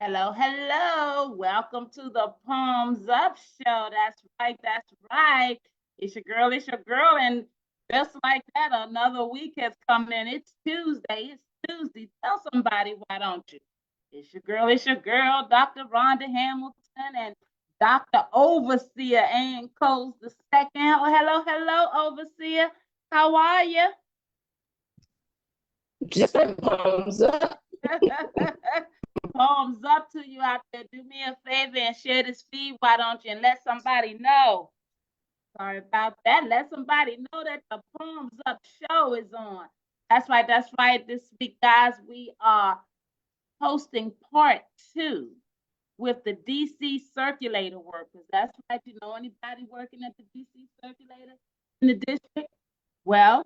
Hello, hello. Welcome to the Palms Up Show. That's right, that's right. It's your girl. And just like that, another week has come in. It's Tuesday. It's Tuesday. Tell somebody, why don't you? It's your girl, Dr. Rhonda Hamilton and Dr. Overseer Ann Coles the second. Oh, hello, Overseer. How are you? Just like palms up. Palms up to you out there. Do me a favor and share this feed, why don't you? And let somebody know. Sorry about that. Let somebody know that the Palms Up show is on. That's right. That's right. This week, guys, we are hosting part two with the DC circulator workers. That's right. You know anybody working at the DC circulator in the district? Well,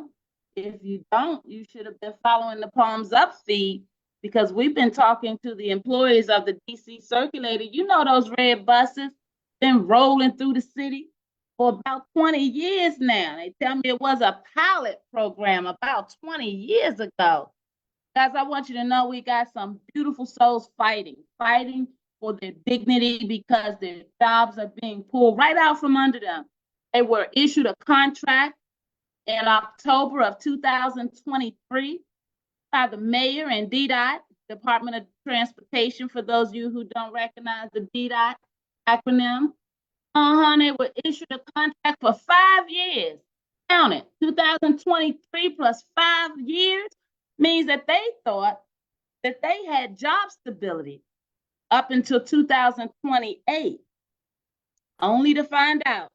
if you don't, you should have been following the Palms Up feed because we've been talking to the employees of the DC circulator. You know those red buses been rolling through the city for about 20 years now. They tell me it was a pilot program about 20 years ago. Guys, I want you to know we got some beautiful souls fighting for their dignity because their jobs are being pulled right out from under them. They were issued a contract in October of 2023 by the mayor and DDOT, Department of Transportation, for those of you who don't recognize the DDOT acronym. They were issued a contract for 5 years. Count it, 2023 plus 5 years means that they thought that they had job stability up until 2028, only to find out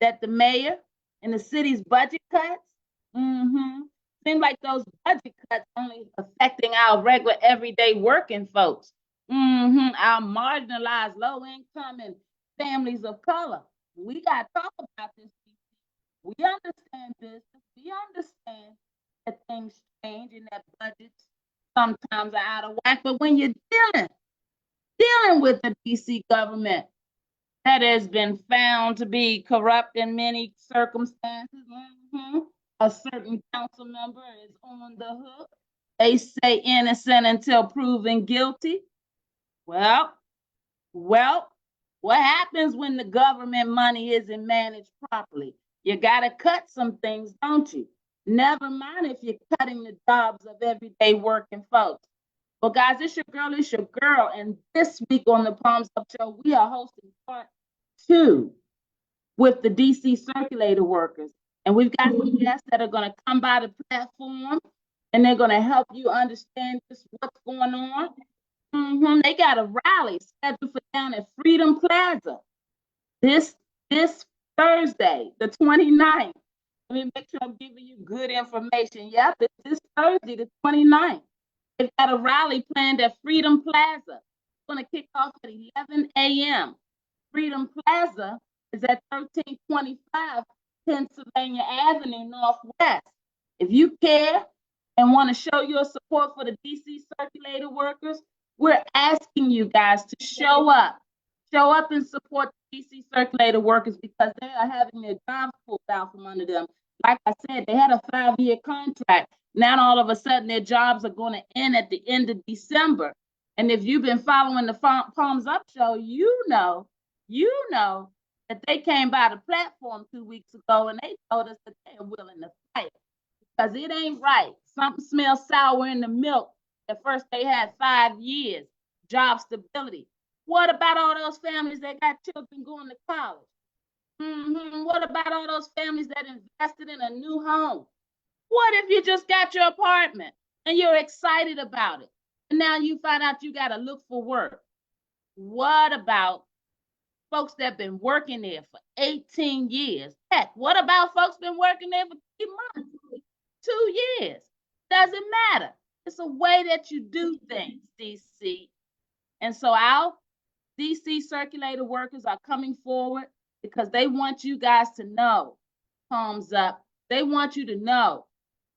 that the mayor and the city's budget cuts, seem like those budget cuts only affecting our regular everyday working folks, our marginalized low income and families of color. We got to talk about this. We understand this. We understand that things change and that budgets sometimes are out of whack. But when you're dealing with the DC government, that has been found to be corrupt in many circumstances. A certain council member is on the hook. They say innocent until proven guilty. Well, what happens when the government money isn't managed properly? You got to cut some things, don't you? Never mind if you're cutting the jobs of everyday working folks. Well, guys, it's your girl. And this week on the Palms Up Show, we are hosting part two with the DC circulator workers. And we've got some guests that are going to come by the platform and they're going to help you understand just what's going on. They got a rally scheduled for down at Freedom Plaza this Thursday, the 29th. Let me make sure I'm giving you good information. Yep, it's this Thursday, the 29th. They've got a rally planned at Freedom Plaza. It's going to kick off at 11 a.m. Freedom Plaza is at 1325 Pennsylvania Avenue Northwest. If you care and want to show your support for the DC circulator workers, we're asking you guys to show up and support the DC circulator workers because they are having their jobs pulled out from under them. Like I said, they had a 5-year contract. Now all of a sudden their jobs are going to end at the end of December. And if you've been following the Palms Up show, you know that they came by the platform 2 weeks ago and they told us that they're willing to fight because it ain't right. Something smells sour in the milk. At first, they had 5 years job stability. What about all those families that got children going to college? What about all those families that invested in a new home? What if you just got your apartment and you're excited about it, and now you find out you got to look for work? What about folks that have been working there for 18 years? Heck, what about folks been working there for 3 months, 2 years? Doesn't matter. It's a way that you do things, DC. And so our DC circulator workers are coming forward because they want you guys to know, Palms Up, they want you to know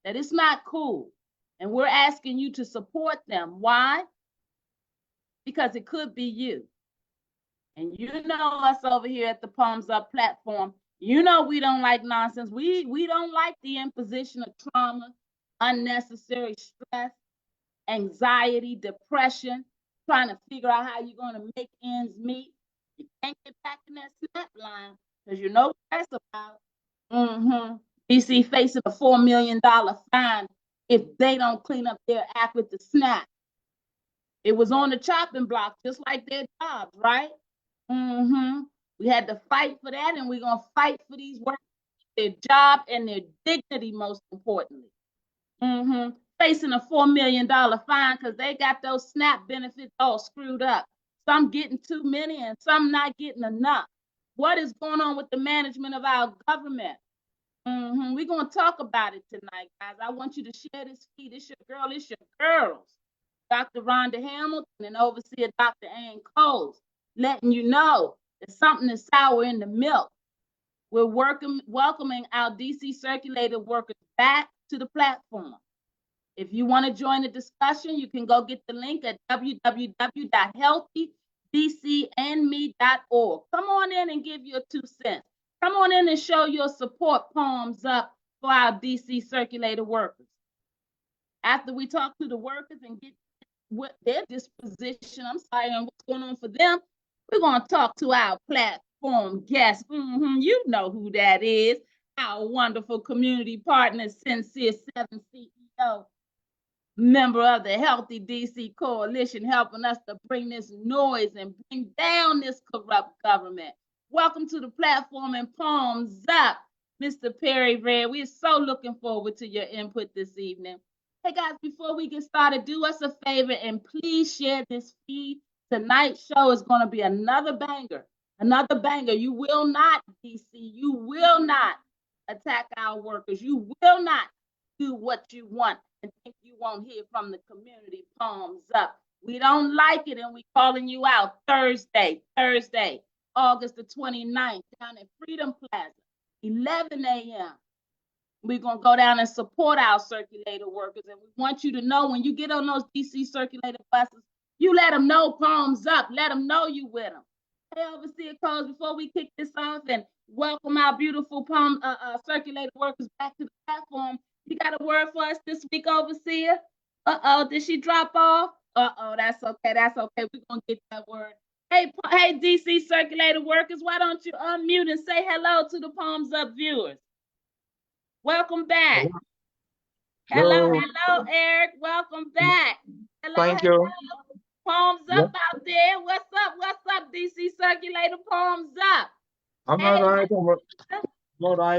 that it's not cool. And we're asking you to support them. Why? Because it could be you. And you know us over here at the Palms Up platform, you know we don't like nonsense. We don't like the imposition of trauma, unnecessary stress, anxiety, depression. trying to figure out how you're going to make ends meet. You can't get back in that SNAP line because you know what that's about. DC facing a $4 million fine if they don't clean up their act with the SNAP. It was on the chopping block, just like their jobs, right? We had to fight for that, and we're going to fight for these workers, their job and their dignity, most importantly. Facing a $4 million fine because they got those SNAP benefits all screwed up. Some getting too many and some not getting enough. What is going on with the management of our government? We're going to talk about it tonight, guys. I want you to share this feed. It's your girl, it's your girls. Dr. Rhonda Hamilton and Overseer Dr. Ann Coles, letting you know that something is sour in the milk. We're welcoming our DC circulator workers back to the platform. If you want to join the discussion, you can go get the link at www.healthydcandme.org. Come on in and give your 2 cents. Come on in and show your support, palms up, for our DC circulator workers. After we talk to the workers and get what their disposition, and what's going on for them, we're going to talk to our platform guest. You know who that is. Our wonderful community partner, Sincere 7 CEO, member of the Healthy DC Coalition, helping us to bring this noise and bring down this corrupt government. Welcome to the platform and palms up, Mr. Perry Red. We're so looking forward to your input this evening. Hey guys, before we get started, do us a favor and please share this feed. Tonight's show is going to be another banger. Another banger. You will not, DC, you will not attack our workers. You will not do what you want and think you won't hear from the community. Palms up. We don't like it and we calling you out Thursday, August the 29th, down at Freedom Plaza, 11 a.m. We're going to go down and support our circulator workers. And we want you to know when you get on those DC circulator buses, you let them know, palms up. Let them know you with them. Hey, Overseer Coles, before we kick this off and welcome our beautiful circulator workers back to the platform, you got a word for us this week, Overseer? Did she drop off? That's okay. That's okay. We're going to get that word. Hey, DC circulator workers, why don't you unmute and say hello to the palms up viewers? Welcome back. Hello, Eric. Welcome back. Hello, Thank you. Palms up out there. What's up, DC circulator? Palms up. I'm all right. I'm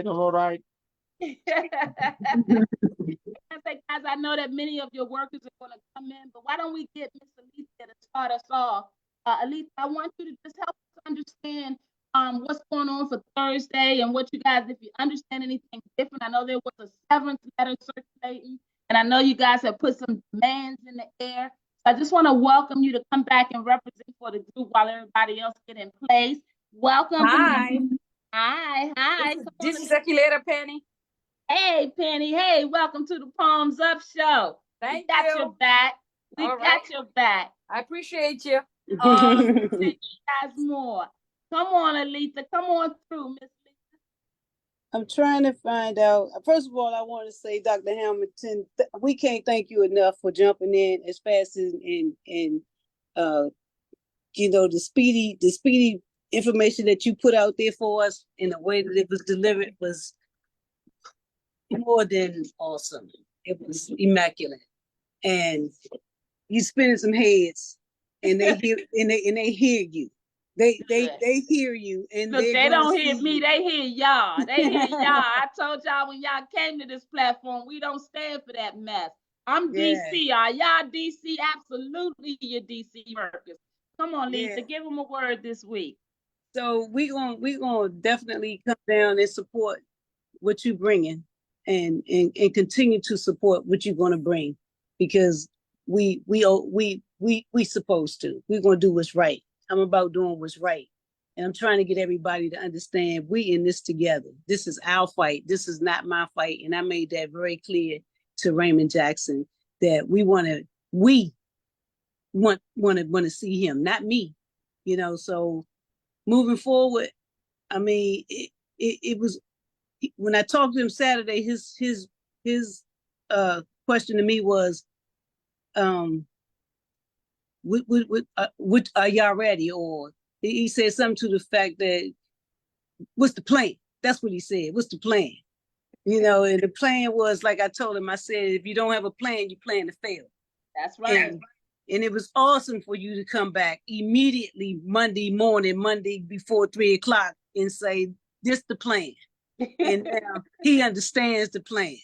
all right. Guys, I know that many of your workers are going to come in, but why don't we get Miss Alicia to start us off? Alicia, I want you to just help us understand what's going on for Thursday and what you guys, if you understand anything different. I know there was a severance letter circulating, and I know you guys have put some demands in the air. So I just want to welcome you to come back and represent for the group while everybody else get in place. Welcome. Hi. Hi. This is Circulator Penny. Hey, Penny. Hey, welcome to the Palms Up Show. Thank you. We got your back. We got your back. I appreciate you. Thank you guys more. Come on, Alita. Come on through, Miss Lisa. I'm trying to find out. First of all, I want to say, Dr. Hamilton, we can't thank you enough for jumping in as fast as the speedy information that you put out there for us in the way that it was delivered was more than awesome. It was immaculate, and you spinning some heads, and they hear they hear you. They hear you, and look, they don't hear me. They hear y'all. They hear y'all. I told y'all when y'all came to this platform, we don't stand for that mess. I'm DC. Are y'all DC? Absolutely, you're DC workers. Come on, Lisa, give them a word this week. So we gonna definitely come down and support what you're bringing, and continue to support what you're gonna bring, because we supposed to. We're gonna do what's right. I'm about doing what's right. And I'm trying to get everybody to understand we in this together. This is our fight. This is not my fight. And I made that very clear to Raymond Jackson that we want to see him, not me. So moving forward, I mean, it was when I talked to him Saturday, his question to me was, what are y'all ready? Or he said something to the fact that, what's the plan? That's what he said. What's the plan? You know, and the plan was, like I told him, I said, if you don't have a plan, you plan to fail. That's right. And it was awesome for you to come back immediately Monday morning, Monday before 3 o'clock, and say, this the plan. And now he understands the plan.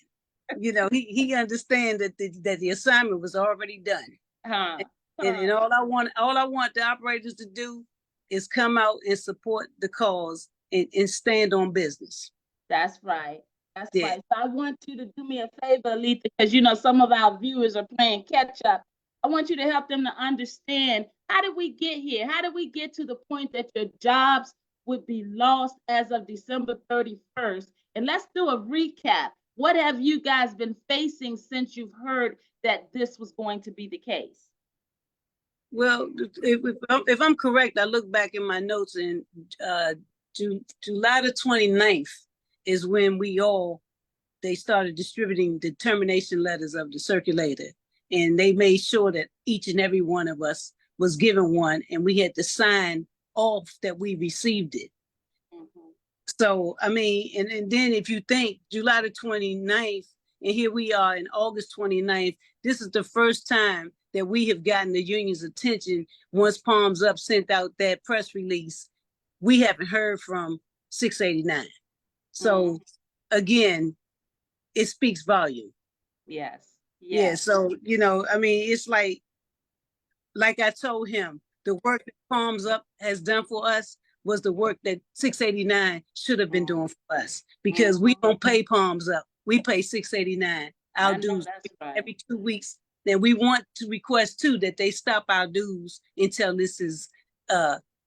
You know, he understands that the assignment was already done. And all I want the operators to do is come out and support the cause and stand on business. That's right. That's right. So I want you to do me a favor, Aletha, because you know some of our viewers are playing catch up. I want you to help them to understand, how did we get here? How did we get to the point that your jobs would be lost as of December 31st? And let's do a recap. What have you guys been facing since you've heard that this was going to be the case? Well, if I'm correct, I look back in my notes, and July the 29th is when they started distributing the termination letters of the circulator. And they made sure that each and every one of us was given one, and we had to sign off that we received it. Mm-hmm. So, I mean, and then if you think July the 29th, and here we are in August 29th, this is the first time that we have gotten the union's attention. Once Palms Up sent out that press release, we haven't heard from 689. So again, it speaks volume. Yes. Yeah, so, you know, I mean, it's like I told him, the work that Palms Up has done for us was the work that 689 should have been doing for us, because we don't pay Palms Up. We pay 689. Our dues every 2 weeks. Then we want to request too that they stop our dues until this is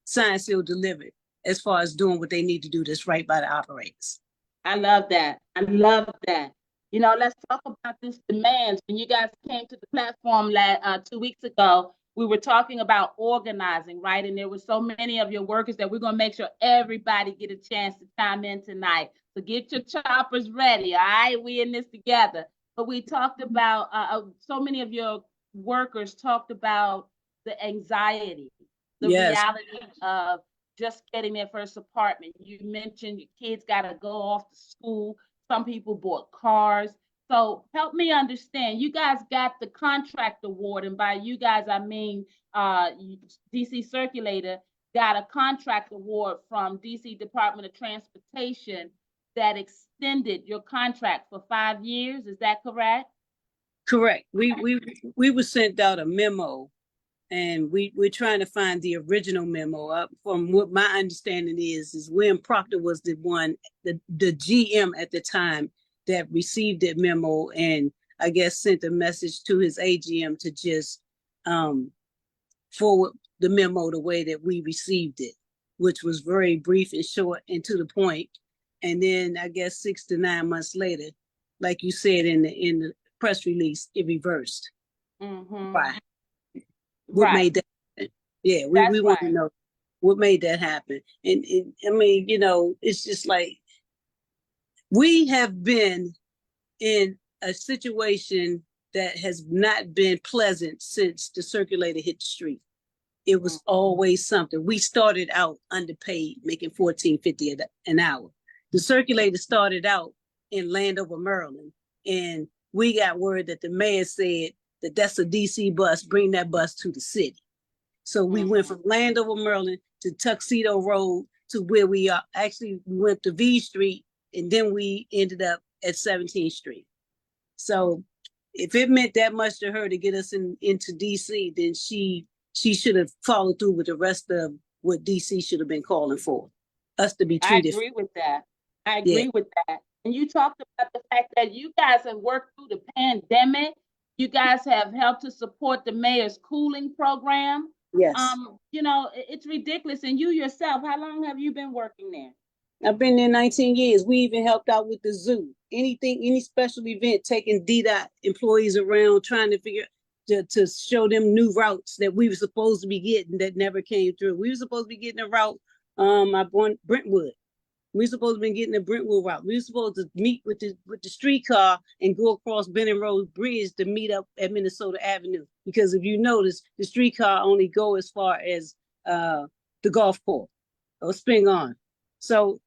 signed, sealed, delivered, as far as doing what they need to do that's right by the operators. I love that. I love that. You know, let's talk about this demands. When you guys came to the platform 2 weeks ago, we were talking about organizing, right? And there were so many of your workers that we're going to make sure everybody get a chance to chime in tonight. So get your choppers ready, all right? We in this together. But we talked about, so many of your workers talked about the anxiety, the reality of just getting their first apartment. You mentioned your kids got to go off to school. Some people bought cars. So help me understand, you guys got the contract award, and by you guys, I mean DC Circulator got a contract award from DC Department of Transportation that extended your contract for 5 years. Is that correct? Correct. We were sent out a memo, and we're trying to find the original memo. From what my understanding is William Proctor was the one, the GM at the time, that received that memo, and I guess sent a message to his AGM to just forward the memo the way that we received it, which was very brief and short and to the point. And then I guess 6 to 9 months later, like you said in the press release, it reversed. Mm-hmm. Why? What made that happen? Yeah, we want to know what made that happen. And I mean, you know, it's just like, we have been in a situation that has not been pleasant since the circulator hit the street. It was always something. We started out underpaid, making $14.50 an hour. The circulator started out in Landover, Maryland, and we got word that the mayor said that that's a DC bus, bring that bus to the city. So we went from Landover, Maryland to Tuxedo Road to where we are. Actually, we went to V Street, and then we ended up at 17th Street. So if it meant that much to her to get us into DC, then she should have followed through with the rest of what DC should have been calling for, us to be treated. I agree with that. I agree with that. And you talked about the fact that you guys have worked through the pandemic. You guys have helped to support the mayor's cooling program. Yes. You know, it's ridiculous. And you yourself, how long have you been working there? I've been there 19 years. We even helped out with the zoo. Any special event, taking DDOT employees around, trying to figure to show them new routes that we were supposed to be getting that never came through. We were supposed to be getting a route, Brentwood, We supposed to be getting the Brentwood route. We were supposed to meet with the streetcar and go across Benning Road Bridge to meet up at Minnesota Avenue. Because if you notice, the streetcar only go as far as the golf course or Spring On. So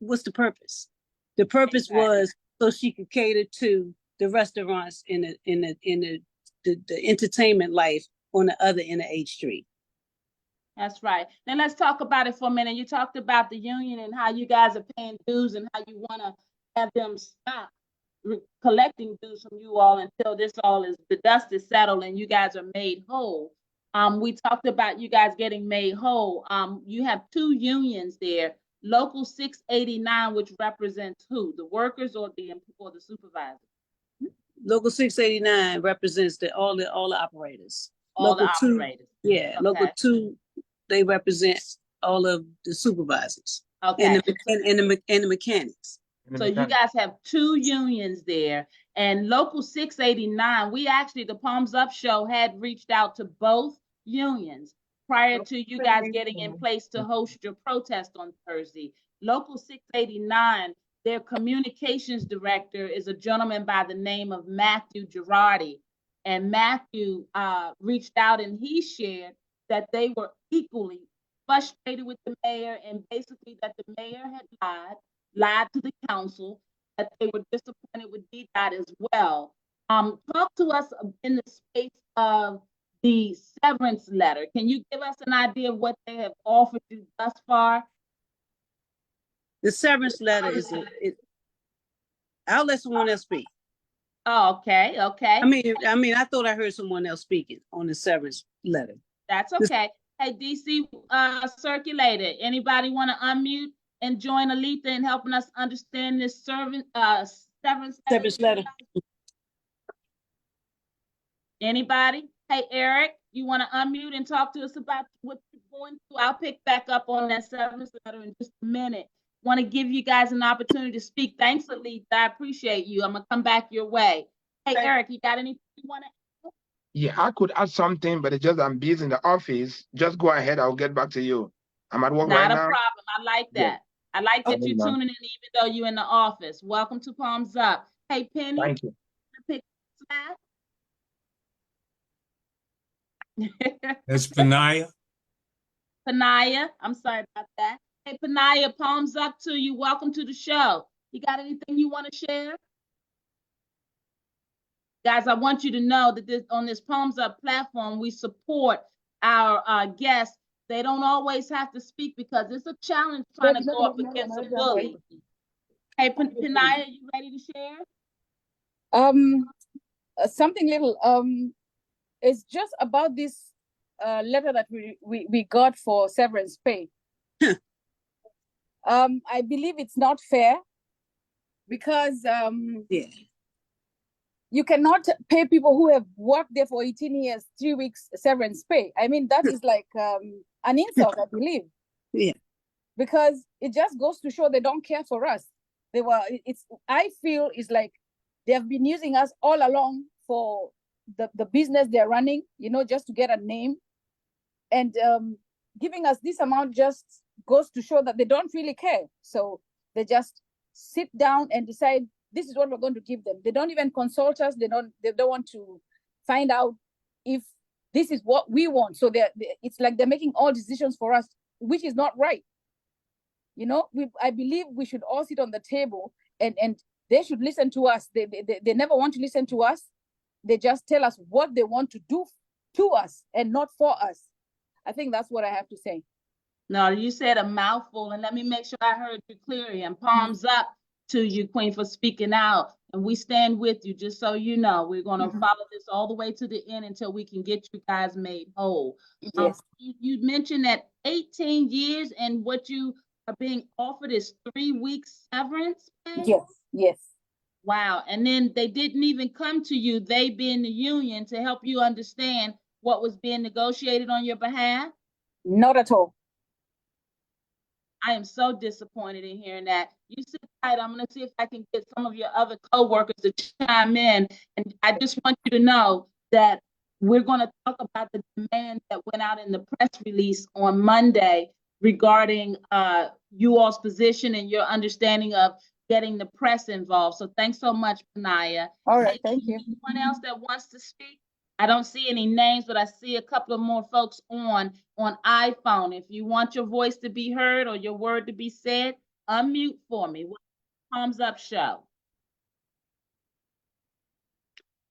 what's the purpose? The purpose was so she could cater to the restaurants in the entertainment life on the other end of 8th Street. That's right. Now let's talk about it for a minute. You talked about the union and how you guys are paying dues and how you want to have them stop collecting dues from you all until the dust is settled and you guys are made whole. We talked about you guys getting made whole. You have 2 unions there. Local 689, which represents who? The workers or the supervisors? Local 689 represents all the operators. All local the operators. 2, yeah. Okay. Local 2, they represent all of the supervisors. Okay. And the mechanics. So you guys have 2 unions there, and Local 689. We actually, the Palms Up show had reached out to both unions prior to you guys getting in place to host your protest on Thursday. Local 689, their communications director is a gentleman by the name of Matthew Girardi. And Matthew reached out and he shared that they were equally frustrated with the mayor and basically that the mayor had lied to the council, that they were disappointed with DDOT as well. Talk to us in the space of the severance letter. Can you give us an idea of what they have offered you thus far? The severance letter is I'll let someone else speak. Oh, okay. I mean, I thought I heard someone else speaking on the severance letter. That's okay. Hey, DC Circulated. Anybody want to unmute and join Aletha in helping us understand this severance letter? Anybody? Hey, Eric, you want to unmute and talk to us about what you're going through? I'll pick back up on that severance letter in just a minute. Want to give you guys an opportunity to speak. Thanks, Aletha. I appreciate you. I'm going to come back your way. Hey, Eric, you got anything you want to add? Yeah, I could add something, but it's just I'm busy in the office. Just go ahead. I'll get back to you. I'm at work right now. Not a problem. I like that. Yeah. I like that you're tuning in even though you're in the office. Welcome to Palms Up. Hey, Penny. Thank you. That's Panaya. Panaya, I'm sorry about that. Hey, Panaya, Palms Up to you. Welcome to the show. You got anything you want to share? Guys, I want you to know that on this Palms Up platform, we support our guests. They don't always have to speak because it's a challenge trying to go up against a bully. Hey, Panaya, you ready to share? Something little. It's just about this letter that we got for severance pay. I believe it's not fair because you cannot pay people who have worked there for 18 years, 3 weeks severance pay. I mean, that is like an insult, I believe. Yeah. Because it just goes to show they don't care for us. I feel it's like they have been using us all along for the business they're running, just to get a name. And giving us this amount just goes to show that they don't really care. So they just sit down and decide this is what we're going to give them. They don't even consult us. They don't want to find out if this is what we want. So it's like they're making all decisions for us, which is not right. I believe we should all sit on the table and they should listen to us. They never want to listen to us. They just tell us what they want to do to us and not for us. I think that's what I have to say. No, you said a mouthful, and let me make sure I heard you clearly. And palms up to you, Queen, for speaking out. And we stand with you, just so you know. We're going to follow this all the way to the end until we can get you guys made whole. Yes. You mentioned that 18 years, and what you are being offered is 3 weeks severance pay? Yes. Wow. And then they didn't even come to you, they being the union, to help you understand what was being negotiated on your behalf? Not at all. I am so disappointed in hearing that. You sit tight. I'm going to see if I can get some of your other co-workers to chime in. And I just want you to know that we're going to talk about the demand that went out in the press release on Monday regarding you all's position and your understanding of getting the press involved. So thanks so much, Panaya. All right, thank you. Anyone else that wants to speak? I don't see any names, but I see a couple of more folks on iPhone. If you want your voice to be heard or your word to be said, unmute for me. Thumbs up show.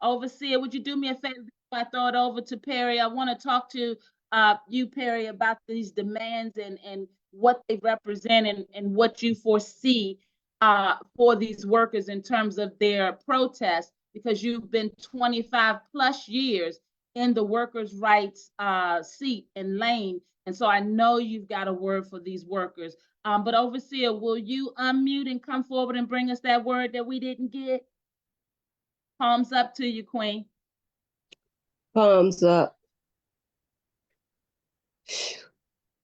Overseer, would you do me a favor before I throw it over to Perry? I want to talk to you, Perry, about these demands and what they represent and what you foresee for these workers in terms of their protest, because you've been 25 plus years in the workers' rights seat and lane. And so I know you've got a word for these workers. But Overseer, will you unmute and come forward and bring us that word that we didn't get? Palms up to you, Queen. Palms up.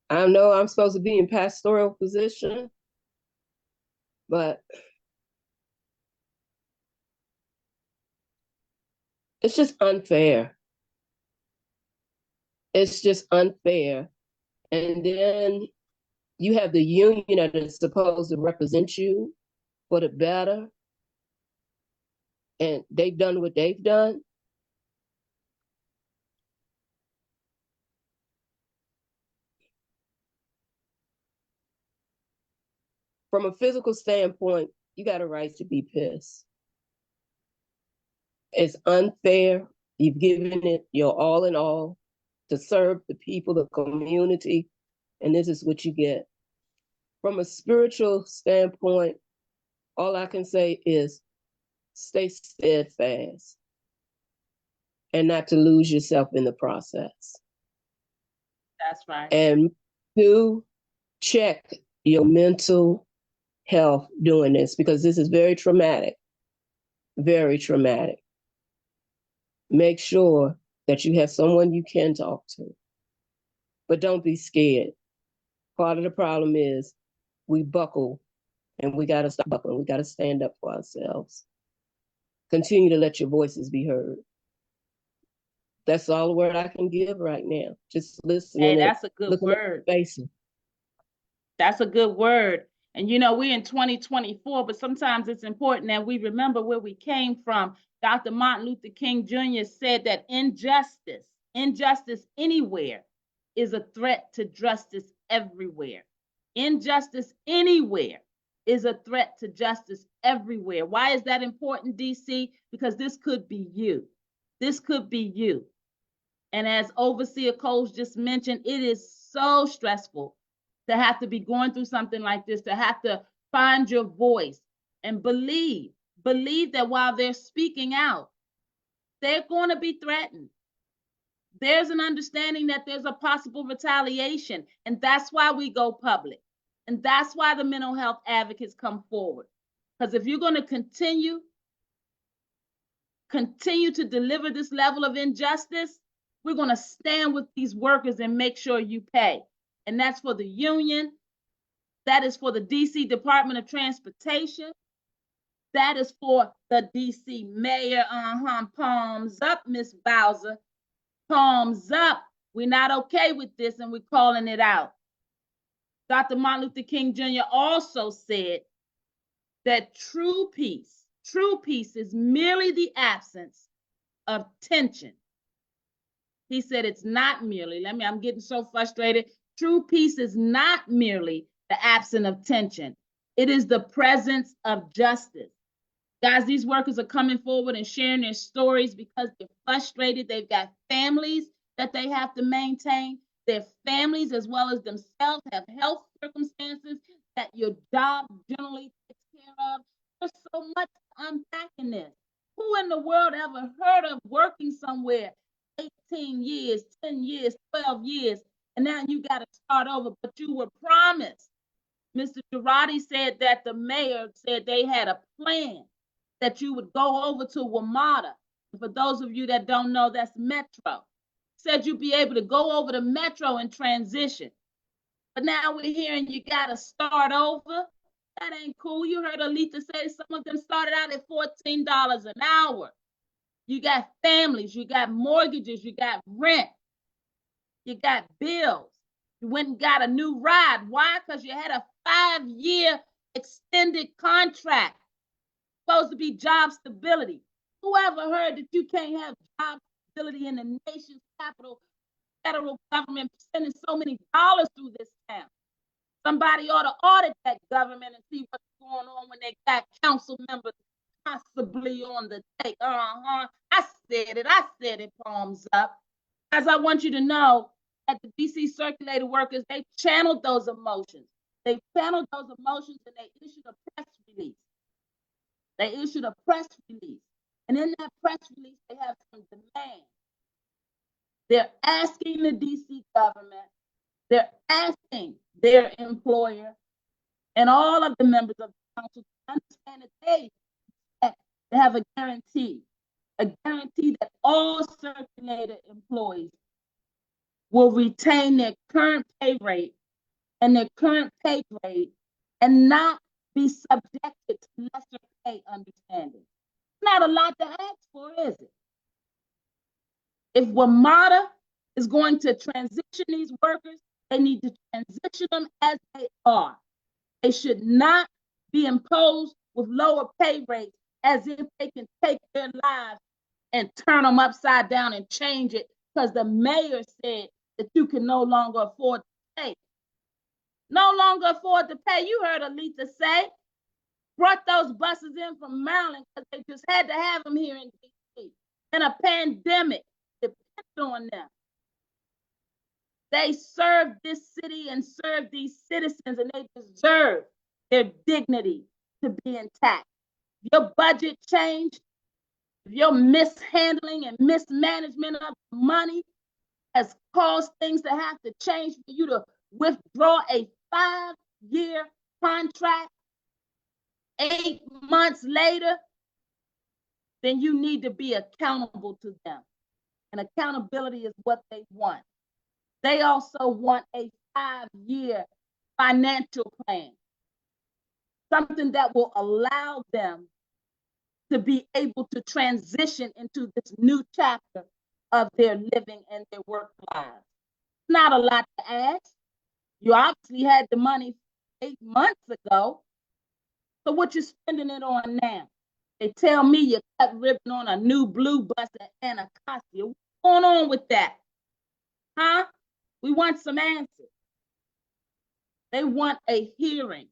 I know I'm supposed to be in pastoral position, but it's just unfair. It's just unfair. And then you have the union that is supposed to represent you for the better, and they've done what they've done. From a physical standpoint, you got a right to be pissed. It's unfair. You've given it your all in all to serve the people, the community, and this is what you get. From a spiritual standpoint, all I can say is stay steadfast and not to lose yourself in the process. That's right. And to check your mental health doing this, because this is very traumatic, very traumatic. Make sure that you have someone you can talk to, but don't be scared. Part of the problem is we buckle, and we got to stop buckling. We got to stand up for ourselves. Continue to let your voices be heard. That's all the word I can give right now. Just listen. Hey, that's a good word. That's a good word. And you know, we're in 2024, but sometimes it's important that we remember where we came from. Dr. Martin Luther King Jr. said that injustice anywhere is a threat to justice everywhere. Injustice anywhere is a threat to justice everywhere. Why is that important, DC? Because this could be you. This could be you. And as Overseer Coles just mentioned, it is so stressful to have to be going through something like this, to have to find your voice and believe that while they're speaking out, they're going to be threatened. There's an understanding that there's a possible retaliation, and that's why we go public. And that's why the mental health advocates come forward. Because if you're going to continue to deliver this level of injustice, we're going to stand with these workers and make sure you pay. And that's for the union. That is for the DC Department of Transportation. That is for the DC mayor. Palms up, Miss Bowser. Palms up. We're not okay with this, and we're calling it out. Dr. Martin Luther King Jr. also said that true peace is merely the absence of tension. He said it's not merely, I'm getting so frustrated. True peace is not merely the absence of tension. It is the presence of justice. Guys, these workers are coming forward and sharing their stories because they're frustrated. They've got families that they have to maintain. Their families, as well as themselves, have health circumstances that your job generally takes care of. There's so much to unpack in this. Who in the world ever heard of working somewhere 18 years, 10 years, 12 years, and now you got to start over, but you were promised. Mr. Girardi said that the mayor said they had a plan that you would go over to WMATA. For those of you that don't know, that's Metro. Said you'd be able to go over to Metro and transition. But now we're hearing you got to start over. That ain't cool. You heard Alita say some of them started out at $14 an hour. You got families, you got mortgages, you got rent, you got bills. You went and got a new ride. Why? Because you had a 5-year extended contract. Supposed to be job stability. Whoever heard that you can't have job stability in the nation's capital, federal government sending so many dollars through this town? Somebody ought to audit that government and see what's going on when they got council members possibly on the take. I said it, palms up. As I want you to know that the DC circulator workers, they channeled those emotions. They channeled those emotions and they issued a press release. And in that press release, they have some demands. They're asking the DC government, they're asking their employer and all of the members of the council to understand that they have a guarantee that all circulator employees will retain their current pay rate and their current pay grade and not be subjected to lesser pay understanding. Not a lot to ask for, is it? If WMATA is going to transition these workers, they need to transition them as they are. They should not be imposed with lower pay rates as if they can take their lives and turn them upside down and change it because the mayor said that you can no longer afford to pay. No longer afford to pay. You heard Alita say, brought those buses in from Maryland because they just had to have them here in DC. And a pandemic depended on them. They served this city and served these citizens, and they deserve their dignity to be intact. If your budget changed, if your mishandling and mismanagement of money has caused things to have to change for you to withdraw a 5-year contract 8 months later, then you need to be accountable to them. And accountability is what they want. They also want a 5-year financial plan, something that will allow them to be able to transition into this new chapter of their living and their work lives. Not a lot to ask. You obviously had the money 8 months ago. So what you spending it on now? They tell me you cut ribbon on a new blue bus at Anacostia. What's going on with that? Huh? We want some answers. They want a hearing.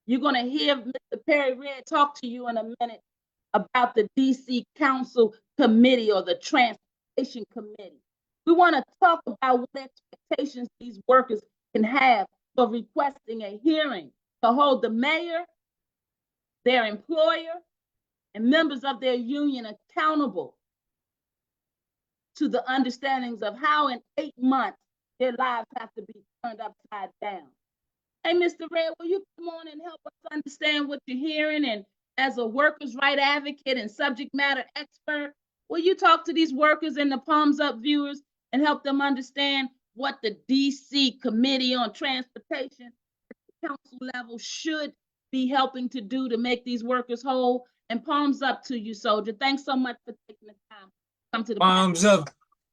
You're going to hear Mr. Perry Red talk to you in a minute about the DC Council Committee or the Transportation Committee. We want to talk about what expectations these workers can have for requesting a hearing to hold the mayor, their employer, and members of their union accountable to the understandings of how in 8 months their lives have to be turned upside down. Hey, Mr. Red, will you come on and help us understand what you're hearing? And as a workers' right advocate and subject matter expert, will you talk to these workers and the Palms Up viewers and help them understand what the DC Committee on Transportation at the council level should be helping to do to make these workers whole? And palms up to you, soldier. Thanks so much for taking the time to come to the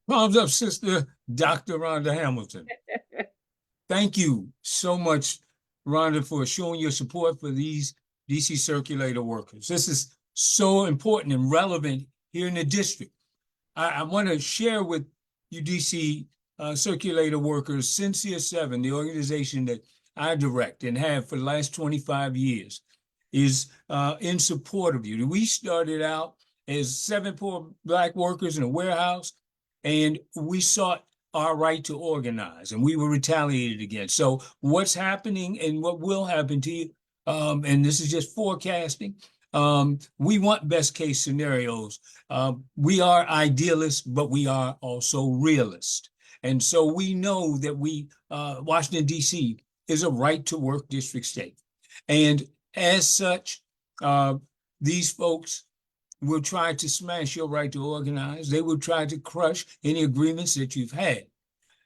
Palms up, Sister Dr. Rhonda Hamilton. Thank you so much, Rhonda, for showing your support for these DC circulator workers. This is so important and relevant here in the district. I want to share with you DC circulator workers, Sincere 7, the organization that I direct and have for the last 25 years, is in support of you. We started out as 7 poor Black workers in a warehouse, and we sought our right to organize, and we were retaliated against. So what's happening and what will happen to you, and this is just forecasting, we want best case scenarios. We are idealists, but we are also realists. And so we know that Washington, D.C. is a right to work district state. And as such, these folks will try to smash your right to organize. They will try to crush any agreements that you've had.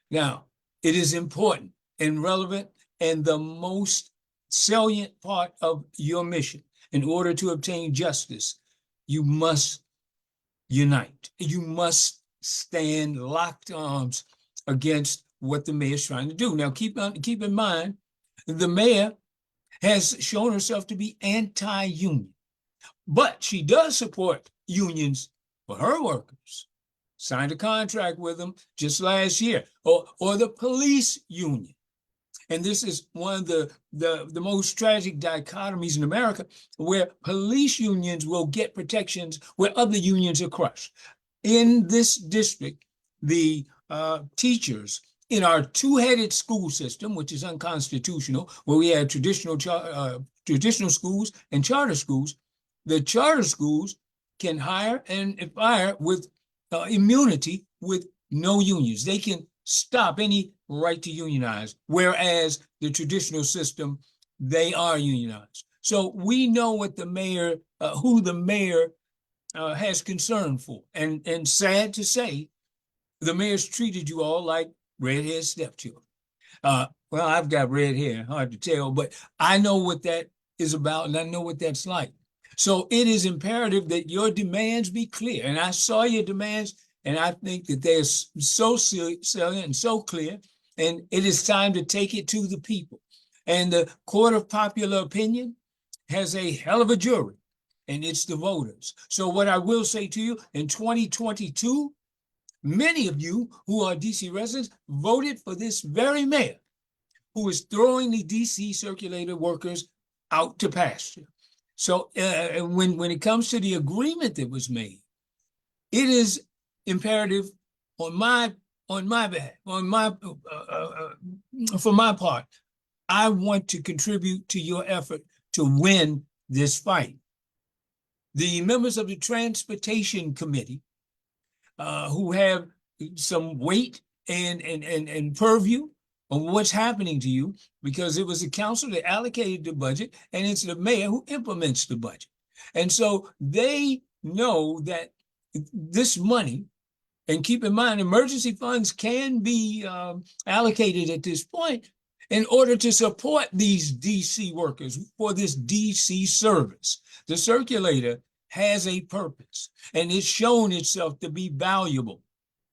Now, it is important and relevant and the most salient part of your mission. In order to obtain justice, you must unite. You must stand locked arms against what the mayor is trying to do. Now, keep in mind, the mayor has shown herself to be anti-union, but she does support unions for her workers. Signed a contract with them just last year, or the police union. And this is one of the most tragic dichotomies in America, where police unions will get protections where other unions are crushed. In this district, the teachers in our two-headed school system, which is unconstitutional, where we had traditional schools and charter schools, the charter schools can hire and fire with immunity with no unions. They can stop any right to unionize, whereas the traditional system, they are unionized. So we know what the mayor, who the mayor has concern for. And sad to say, the mayor's treated you all like red-haired stepchildren. Well, I've got red hair, hard to tell, but I know what that is about, and I know what that's like. So it is imperative that your demands be clear. And I saw your demands, and I think that they're so salient and so clear, and it is time to take it to the people. And the court of popular opinion has a hell of a jury, and it's the voters. So what I will say to you, in 2022, many of you who are DC residents voted for this very mayor who is throwing the DC circulator workers out to pasture. So when it comes to the agreement that was made, it is imperative on my behalf, for my part, I want to contribute to your effort to win this fight. The members of the Transportation Committee, who have some weight and purview on what's happening to you, because it was the council that allocated the budget, and it's the mayor who implements the budget. And so they know that this money, and keep in mind, emergency funds can be allocated at this point in order to support these DC workers for this DC service. The circulator has a purpose, and it's shown itself to be valuable.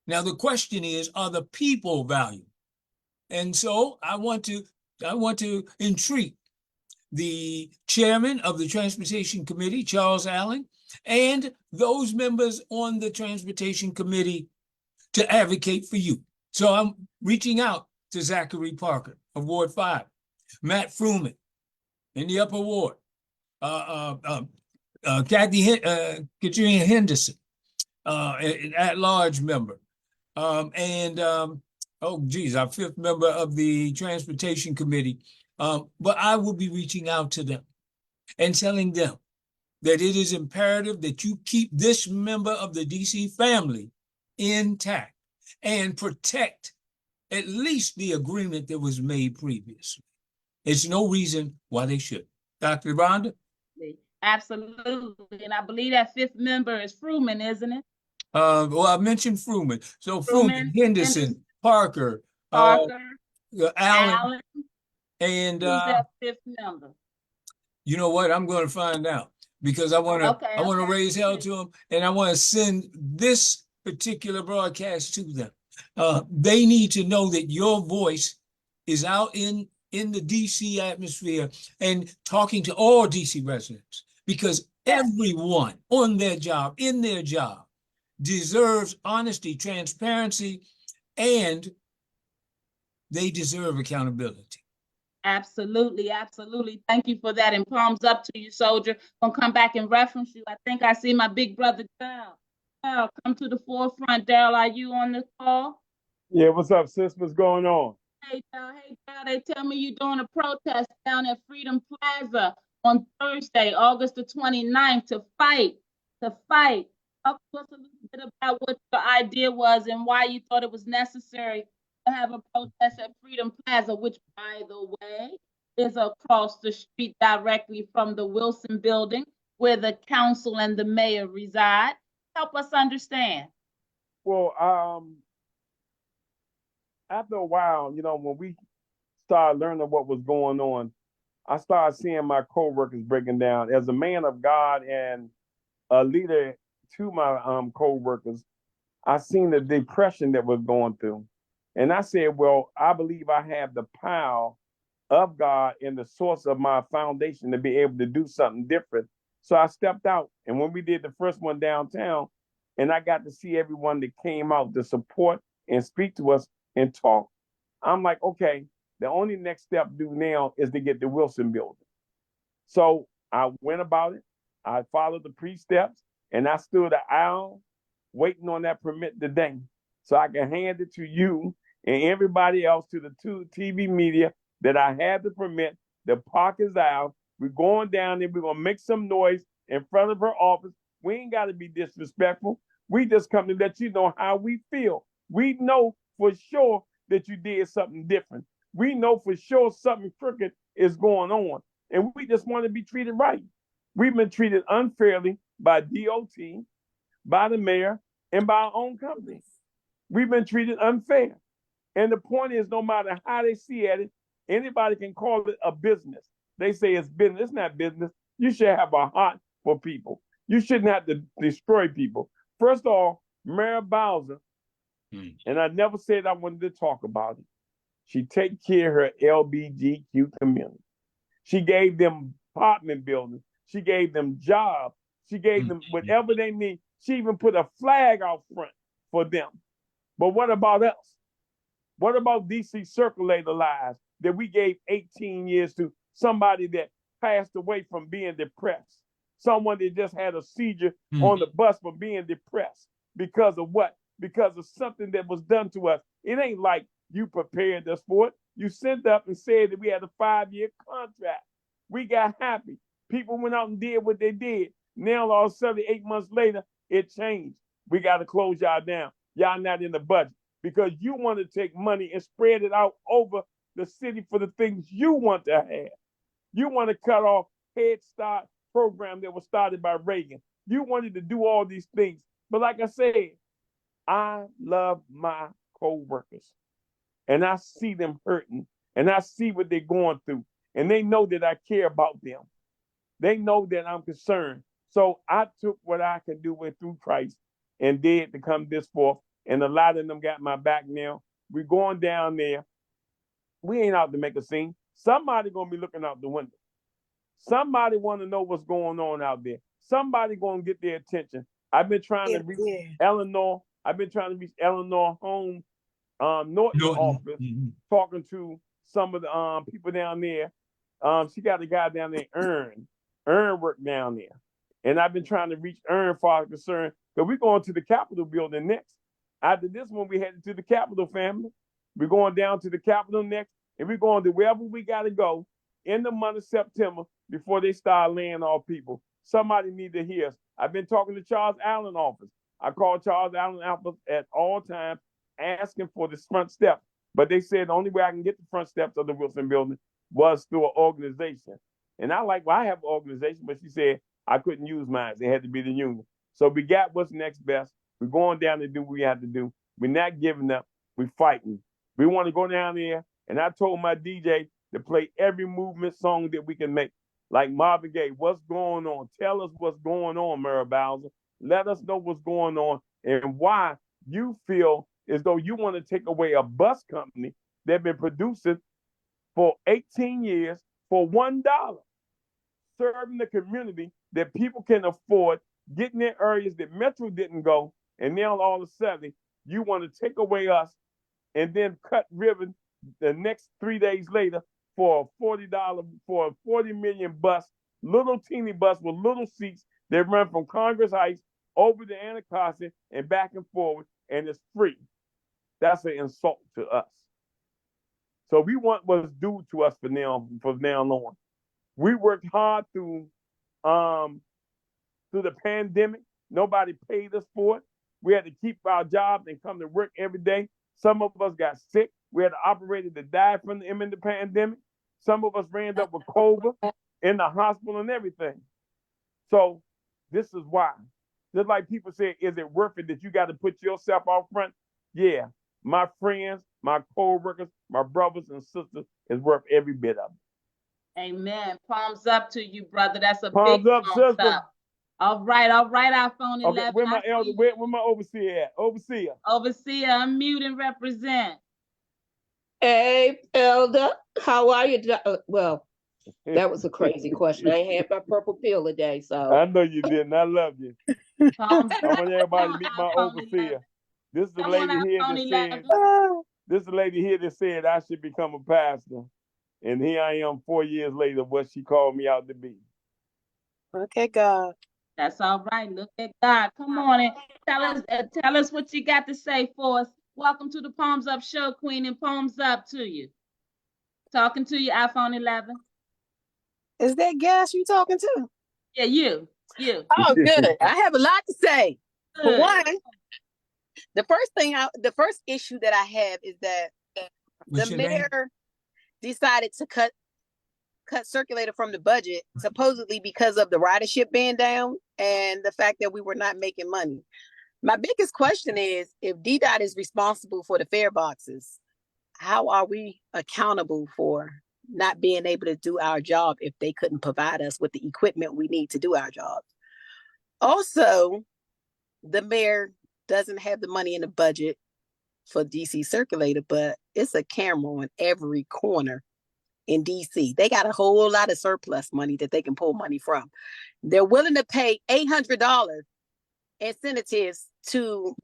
Now, the question is, are the people valuable? And so I want to entreat the chairman of the Transportation Committee, Charles Allen, and those members on the Transportation Committee to advocate for you. So I'm reaching out to Zachary Parker of Ward 5, Matt Fruman in the Upper Ward, Katrina Henderson, at-large member, oh geez, our fifth member of the Transportation Committee. But I will be reaching out to them and telling them that it is imperative that you keep this member of the DC family intact and protect at least the agreement that was made previously. It's no reason why they should. Dr. Rhonda? Absolutely. And I believe that fifth member is Fruman, isn't it? Well, I mentioned Fruman. So Fruman, Henderson, Parker, Allen, and who's that fifth member? You know what? I'm going to find out, because I want to raise hell to them, and I want to send this particular broadcast to them. They need to know that your voice is out in the DC atmosphere and talking to all DC residents, because everyone on their job, in their job, deserves honesty, transparency, and they deserve accountability. Absolutely, absolutely. Thank you for that, and palms up to you, soldier. Gonna come back and reference you. I think I see my big brother, Darryl. Darryl, come to the forefront. Darryl, are you on the call? Yeah, what's up, sis? What's going on? Hey, Darryl, they tell me you're doing a protest down at Freedom Plaza on Thursday, August the 29th, to fight. Talk to us a little bit about what your idea was and why you thought it was necessary to have a protest at Freedom Plaza, which, by the way, is across the street directly from the Wilson Building, where the council and the mayor reside. Help us understand. Well, after a while, when we started learning what was going on, I started seeing my co-workers breaking down. As a man of God and a leader to my co-workers, I seen the depression that we're going through. And I said, well, I believe I have the power of God and the source of my foundation to be able to do something different. So I stepped out. And when we did the first one downtown, and I got to see everyone that came out to support and speak to us and talk, I'm like, okay, the only next step to do now is to get the Wilson building. So I went about it. I followed the pre-steps, and I stood an aisle waiting on that permit today, so I can hand it to you and everybody else, to the TV media, that I had the permit. The park is out. We're going down there. We're going to make some noise in front of her office. We ain't got to be disrespectful. We just come to let you know how we feel. We know for sure that you did something different. We know for sure something crooked is going on, and we just want to be treated right. We've been treated unfairly by DOT, by the mayor, and by our own company. We've been treated unfair. And the point is, no matter how they see at it, anybody can call it a business. They say it's business. It's not business. You should have a heart for people. You shouldn't have to destroy people. First of all, Mayor Bowser, and I never said I wanted to talk about it, she take care of her LGBTQ community. She gave them apartment buildings. She gave them jobs. She gave them whatever they need. She even put a flag out front for them. But what about us? What about DC Circulator lives that we gave 18 years to somebody that passed away from being depressed? Someone that just had a seizure on the bus for being depressed. Because of what? Because of something that was done to us. It ain't like you prepared us for it. You sent up and said that we had a 5-year contract. We got happy. People went out and did what they did. Now all of a sudden, 8 months later, it changed. We got to close y'all down. Y'all not in the budget because you want to take money and spread it out over the city for the things you want to have. You want to cut off Head Start program that was started by Reagan. You wanted to do all these things. But like I said, I love my co-workers. And I see them hurting. And I see what they're going through. And they know that I care about them. They know that I'm concerned. So I took what I can do with through Christ and did to come this forth. And a lot of them got my back now. We're going down there. We ain't out to make a scene. Somebody going to be looking out the window. Somebody want to know what's going on out there. Somebody going to get their attention. I've been trying to reach Eleanor. I've been trying to reach Eleanor Holmes, Norton's office, talking to some of the people down there. She got a guy down there, Earn work down there. And I've been trying to reach Earn for our concern, because we're going to the Capitol building next. After this one, we headed to the Capitol, family. We're going down to the Capitol next, and we're going to wherever we got to go in the month of September before they start laying off people. Somebody need to hear us. I've been talking to Charles Allen office. I called Charles Allen office at all times asking for this front step. But they said the only way I can get the front steps of the Wilson building was through an organization. And I like, well, I have an organization, but she said I couldn't use mine. It had to be the union. So we got what's next best. We're going down to do what we have to do. We're not giving up. We're fighting. We want to go down there. And I told my DJ to play every movement song that we can make. Like Marvin Gaye, what's going on? Tell us what's going on, Mayor Bowser. Let us know what's going on and why you feel as though you want to take away a bus company that's been producing for 18 years for $1, serving the community that people can afford, getting in areas that Metro didn't go, and now all of a sudden you want to take away us and then cut ribbon the next 3 days later for a $40, for a 40 million bus, little teeny bus with little seats that run from Congress Heights over to Anacostia and back and forward, and it's free. That's an insult to us. So we want what's due to us from now on. We worked hard through the pandemic. Nobody paid us for it. We had to keep our jobs and come to work every day. Some of us got sick. We had an operator that died from the pandemic. Some of us ran up with COVID in the hospital and everything. So this is why. Just like people say, is it worth it that you got to put yourself out front? Yeah. My friends, my co-workers, my brothers and sisters is worth every bit of it. Amen. Palms up to you, brother. That's a Palms big up, thumbs sister. up. All right, iPhone 11. Okay, where my elder, where my overseer at? Overseer. Overseer, unmute and represent. Hey, Elder, how are you? Well, that was a crazy question. I ain't had my purple pill today, I so know you didn't. I love you. Palms I want everybody to Come meet on, my iPhone 11. overseer. This is the Come on, lady here iPhone that 11. said, this is the lady here that said I should become a pastor. And here I am 4 years later, what she called me out to be. Look at God. That's all right. Look at God. Come on and tell us what you got to say for us. Welcome to the Palms Up Show, Queen, and palms up to you. Talking to you, iPhone 11. Is that gas you talking to? Yeah, you. Oh, good. I have a lot to say. For Good. one, the first issue that I have is that What's the your name? mayor decided to cut circulator from the budget, supposedly because of the ridership being down and the fact that we were not making money. My biggest question is, if DDOT is responsible for the fare boxes, how are we accountable for not being able to do our job if they couldn't provide us with the equipment we need to do our job? Also, the mayor doesn't have the money in the budget for DC Circulator, but it's a camera on every corner in DC. They got a whole lot of surplus money that they can pull money from. They're willing to pay $800 incentives to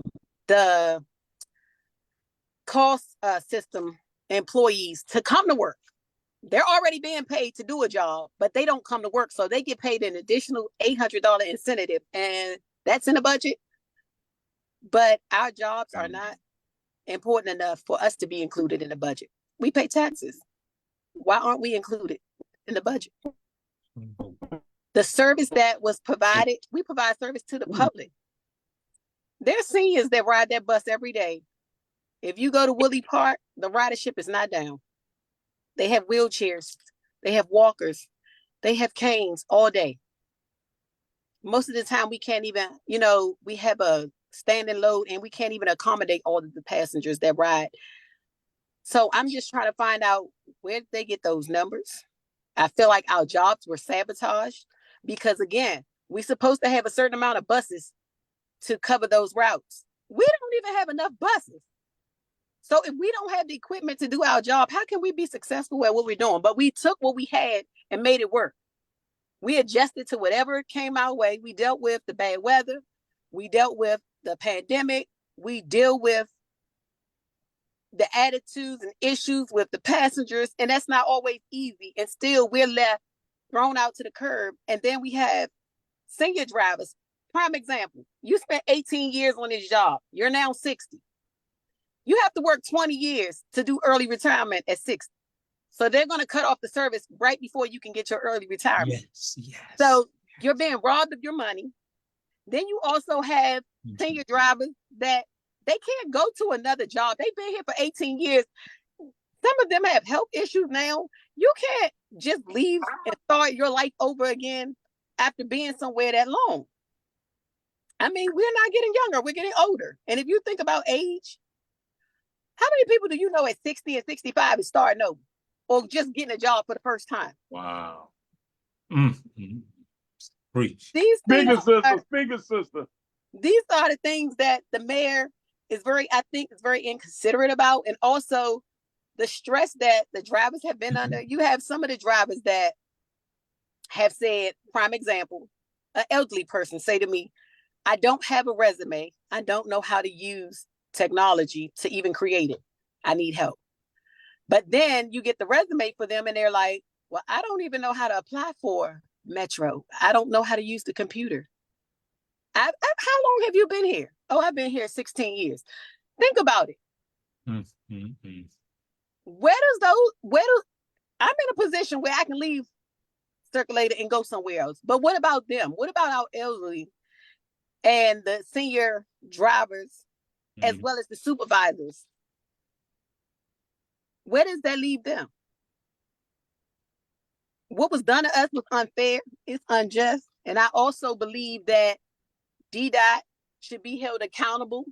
the cost system employees to come to work. They're already being paid to do a job, but they don't come to work. So they get paid an additional $800 incentive, and that's in the budget. But our jobs are not important enough for us to be included in the budget. We pay taxes. Why aren't we included in the budget? The service that was provided, we provide service to the public. There's seniors that ride that bus every day. If you go to Woolly Park, the ridership is not down. They have wheelchairs, they have walkers, they have canes all day. Most of the time we can't even, we have a standing load and we can't even accommodate all of the passengers that ride. So I'm just trying to find out, where did they get those numbers? I feel like our jobs were sabotaged because, again, we're supposed to have a certain amount of buses to cover those routes. We don't even have enough buses. So if we don't have the equipment to do our job, how can we be successful at what we're doing? But we took what we had and made it work. We adjusted to whatever came our way. We dealt with the bad weather. We dealt with the pandemic. We deal with the attitudes and issues with the passengers, and that's not always easy. And still we're left thrown out to the curb. And then we have senior drivers. Prime example, you spent 18 years on this job. You're now 60. You have to work 20 years to do early retirement at 60. So they're going to cut off the service right before you can get your early retirement. Yes. So you're being robbed of your money. Then you also have senior drivers that they can't go to another job. They've been here for 18 years. Some of them have health issues now. You can't just leave and start your life over again after being somewhere that long. I mean, we're not getting younger. We're getting older. And if you think about age, how many people do you know at 60 and 65 is starting over or just getting a job for the first time? Wow. Preach. These Speaker things sister. These are the things that the mayor is very inconsiderate about. And also the stress that the drivers have been under. You have some of the drivers that have said, prime example, an elderly person say to me, I don't have a resume. I don't know how to use technology to even create it. I need help. But then you get the resume for them and they're like, well, I don't even know how to apply for Metro. I don't know how to use the computer. How long have you been here? Oh, I've been here 16 years. Think about it. I'm in a position where I can leave Circulator and go somewhere else. But what about them? What about our elderly and the senior drivers, as well as the supervisors? Where does that leave them? What was done to us was unfair. It's unjust. And I also believe that DDOT should be held accountable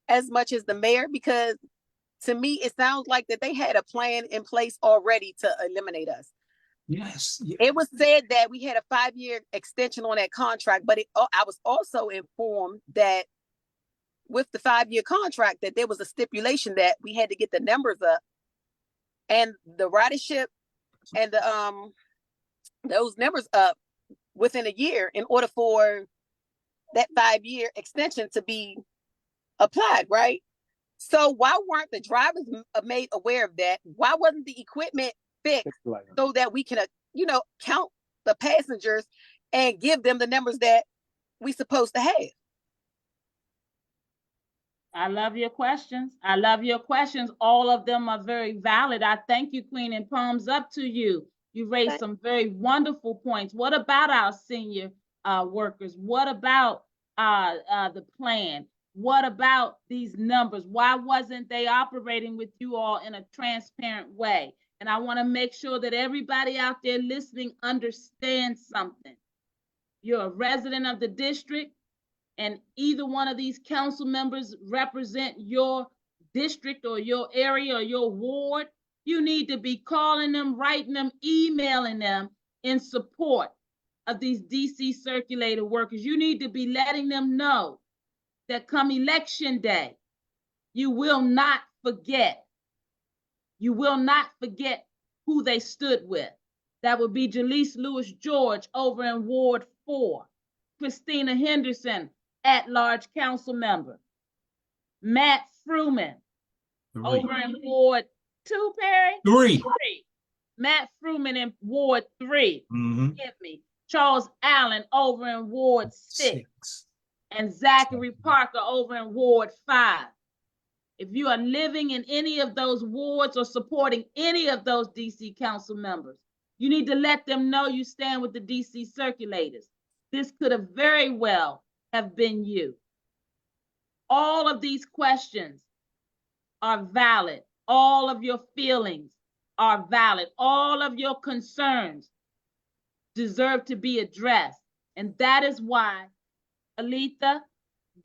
as much as the mayor, because to me, it sounds like that they had a plan in place already to eliminate us. Yes. It was said that we had a 5-year extension on that contract, but I was also informed that with the 5-year contract that there was a stipulation that we had to get the numbers up and the ridership and the those numbers up within a year in order for that 5-year extension to be applied, right? So why weren't the drivers made aware of that? Why wasn't the equipment fixed so that we can, count the passengers and give them the numbers that we supposed to have? I love your questions. I love your questions. All of them are very valid. I thank you, Queen, and palms up to you. You raised some very wonderful points. What about our senior workers? What about the plan? What about these numbers? Why wasn't they operating with you all in a transparent way? And I want to make sure that everybody out there listening understands something. You're a resident of the district, and either one of these council members represent your district or your area or your ward, you need to be calling them, writing them, emailing them in support of these DC circulator workers. You need to be letting them know that come election day, you will not forget. You will not forget who they stood with. That would be Jaleese Lewis George over in Ward 4, Christina Henderson, at-large council member, Matt Fruman over in Ward 2, Perry? 3. Matt Fruman in Ward 3. Mhm. Forgive me. Charles Allen over in Ward 6. And Zachary Parker over in Ward 5. If you are living in any of those wards or supporting any of those DC council members, you need to let them know you stand with the DC circulators. This could have very well have been you. All of these questions are valid. All of your feelings are valid. All of your concerns deserve to be addressed. And that is why Aletha,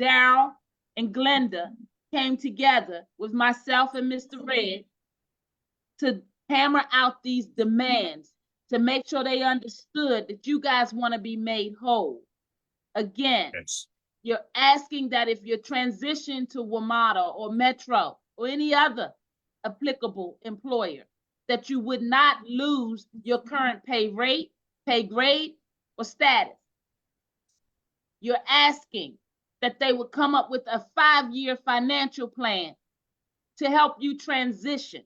Daryl, and Glenda came together with myself and Mr. Red to hammer out these demands to make sure they understood that you guys want to be made whole. Again, Yes. you're asking that if you're transitioned to WMATA or Metro or any other applicable employer, that you would not lose your current pay rate, pay grade, or status. You're asking that they would come up with a 5-year financial plan to help you transition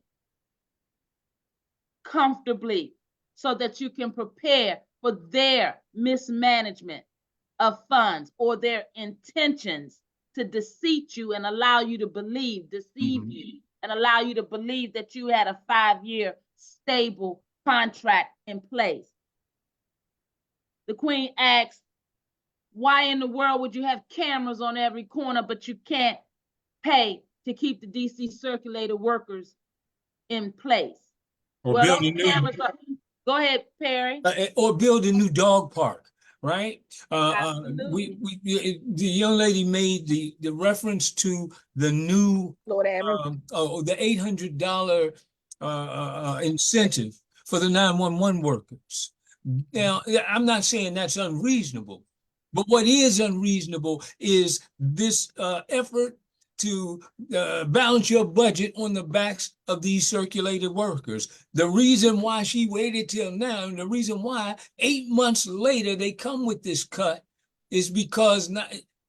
comfortably so that you can prepare for their mismanagement of funds or their intentions to deceive you and allow you to believe, you and allow you to believe that you had a 5-year stable contract in place. The Queen asks, why in the world would you have cameras on every corner, but you can't pay to keep the DC circulator workers in place? Or Well, build those a new, cameras are, go ahead, Perry. or build a new dog park, right? Absolutely. The young lady made the reference to the new Lord Aaron. the $800 incentive for the 911 workers. Now, I'm not saying that's unreasonable, but what is unreasonable is this effort to balance your budget on the backs of these circulated workers. The reason why she waited till now, and the reason why 8 months later they come with this cut is because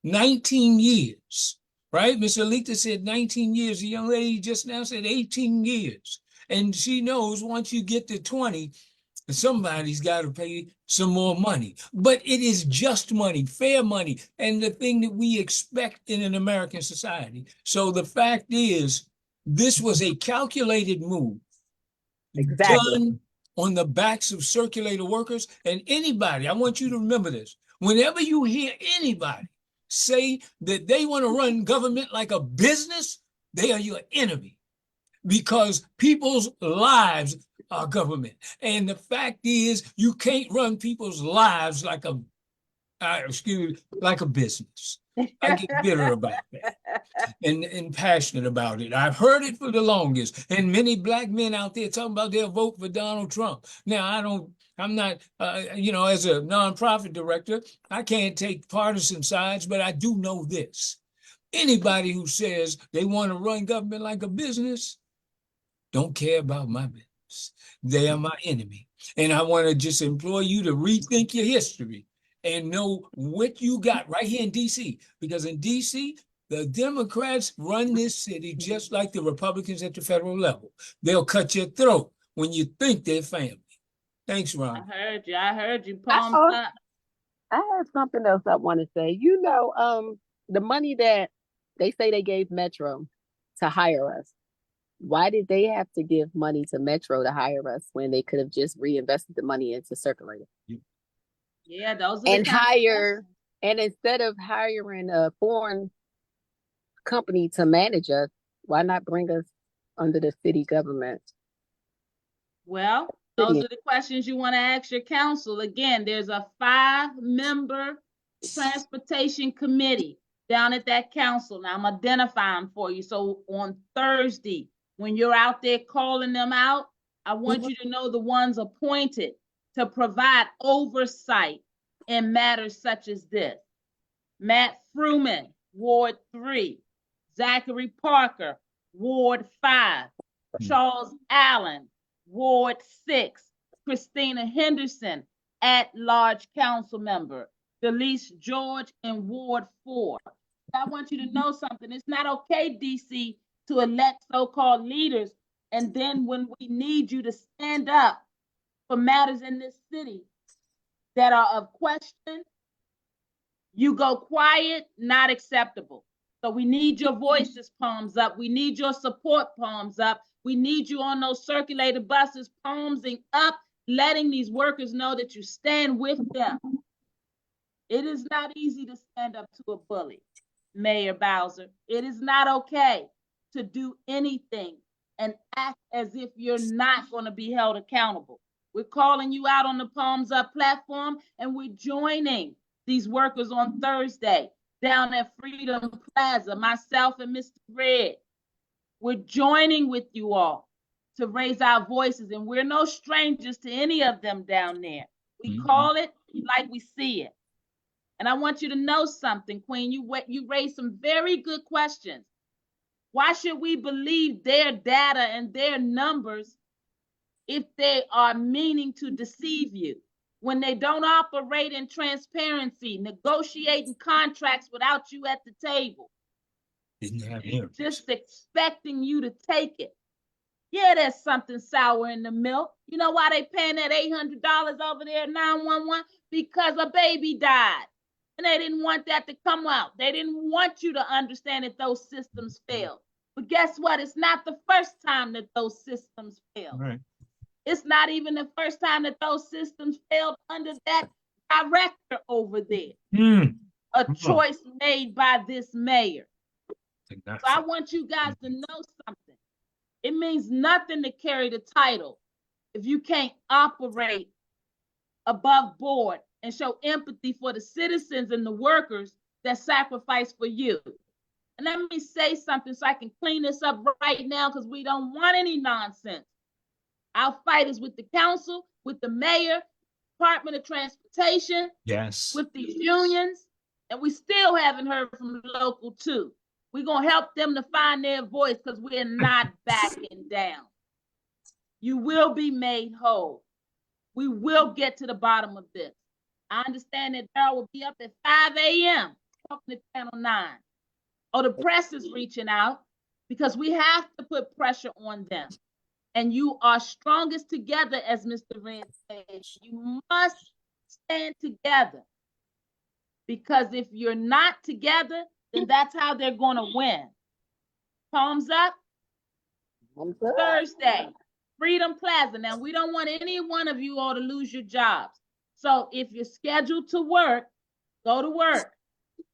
19 years, right? Ms. Aletha said 19 years. The young lady just now said 18 years. And she knows once you get to 20, somebody's got to pay some more money. But it is just money, fair money, and the thing that we expect in an American society. So the fact is, this was a calculated move done on the backs of circulator workers. And anybody, I want you to remember this, whenever you hear anybody say that they want to run government like a business, they are your enemy, because people's lives our government. And the fact is, you can't run people's lives like a business. I get bitter about that and passionate about it. I've heard it for the longest. And many Black men out there talking about their vote for Donald Trump. Now, I'm not, as a nonprofit director, I can't take partisan sides, but I do know this. Anybody who says they want to run government like a business don't care about my business. They are my enemy. And I want to just implore you to rethink your history and know what you got right here in DC. Because in DC, the Democrats run this city just like the Republicans at the federal level. They'll cut your throat when you think they're family. Thanks, Ron. I heard you. I heard you. Uh-oh. Palms up. I have something else I want to say. You know, the money that they say they gave Metro to hire us. Why did they have to give money to Metro to hire us when they could have just reinvested the money into Circulator? Yeah, those are And the kind of hire, questions. and instead of hiring a foreign company to manage us, why not bring us under the city government? Well, those are the questions you want to ask your council. Again, there's a 5-member transportation committee down at that council. Now I'm identifying for you. So on Thursday, when you're out there calling them out, I want you to know the ones appointed to provide oversight in matters such as this. Matt Fruman, Ward 3, Zachary Parker, Ward 5, Charles Allen, Ward 6, Christina Henderson, at-large council member, Delise George in Ward 4. I want you to know something. It's not okay, DC, to elect so-called leaders, and then when we need you to stand up for matters in this city that are of question, you go quiet, not acceptable. So we need your voices, palms up. We need your support, palms up. We need you on those circulator buses, palmsing up, letting these workers know that you stand with them. It is not easy to stand up to a bully, Mayor Bowser. It is not okay to do anything and act as if you're not going to be held accountable. We're calling you out on the Palms Up platform, and we're joining these workers on Thursday down at Freedom Plaza, myself and Mr. Red. We're joining with you all to raise our voices, and we're no strangers to any of them down there. We call it like we see it. And I want you to know something, Queen. You raised some very good questions. Why should we believe their data and their numbers if they are meaning to deceive you? When they don't operate in transparency, negotiating contracts without you at the table, just expecting you to take it. Yeah, there's something sour in the milk. You know why they paying that $800 over there at 911? Because a baby died. And they didn't want that to come out. They didn't want you to understand that those systems failed. But guess what? It's not the first time that those systems failed. Right. It's not even the first time that those systems failed under that director over there. A choice made by this mayor. So I want you guys to know something. It means nothing to carry the title if you can't operate above board and show empathy for the citizens and the workers that sacrifice for you. And let me say something so I can clean this up right now, because we don't want any nonsense. Our fight is with the council, with the mayor, Department of Transportation, yes, with these unions, and we still haven't heard from Local 2. We're going to help them to find their voice, because we're not backing down. You will be made whole. We will get to the bottom of this. I understand that Darryl will be up at 5 a.m. talking to Channel 9. Oh, the press is reaching out, because we have to put pressure on them. And you are strongest together, as Mr. Red says. You must stand together. Because if you're not together, then that's how they're going to win. Palms up. Thursday, Freedom Plaza. Now, we don't want any one of you all to lose your jobs. So if you're scheduled to work, go to work.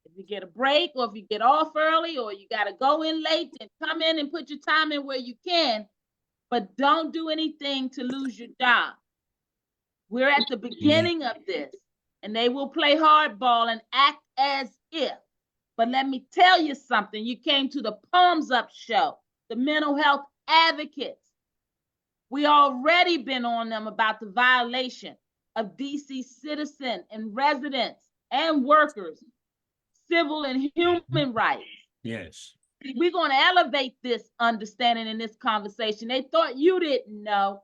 If you get a break, or if you get off early, or you got to go in late, then come in and put your time in where you can. But don't do anything to lose your job. We're at the beginning of this, and they will play hardball and act as if. But let me tell you something. You came to the Palms Up show, the mental health advocates. We already been on them about the violation of DC citizen and residents and workers, civil and human rights. Yes. We're going to elevate this understanding in this conversation. They thought you didn't know,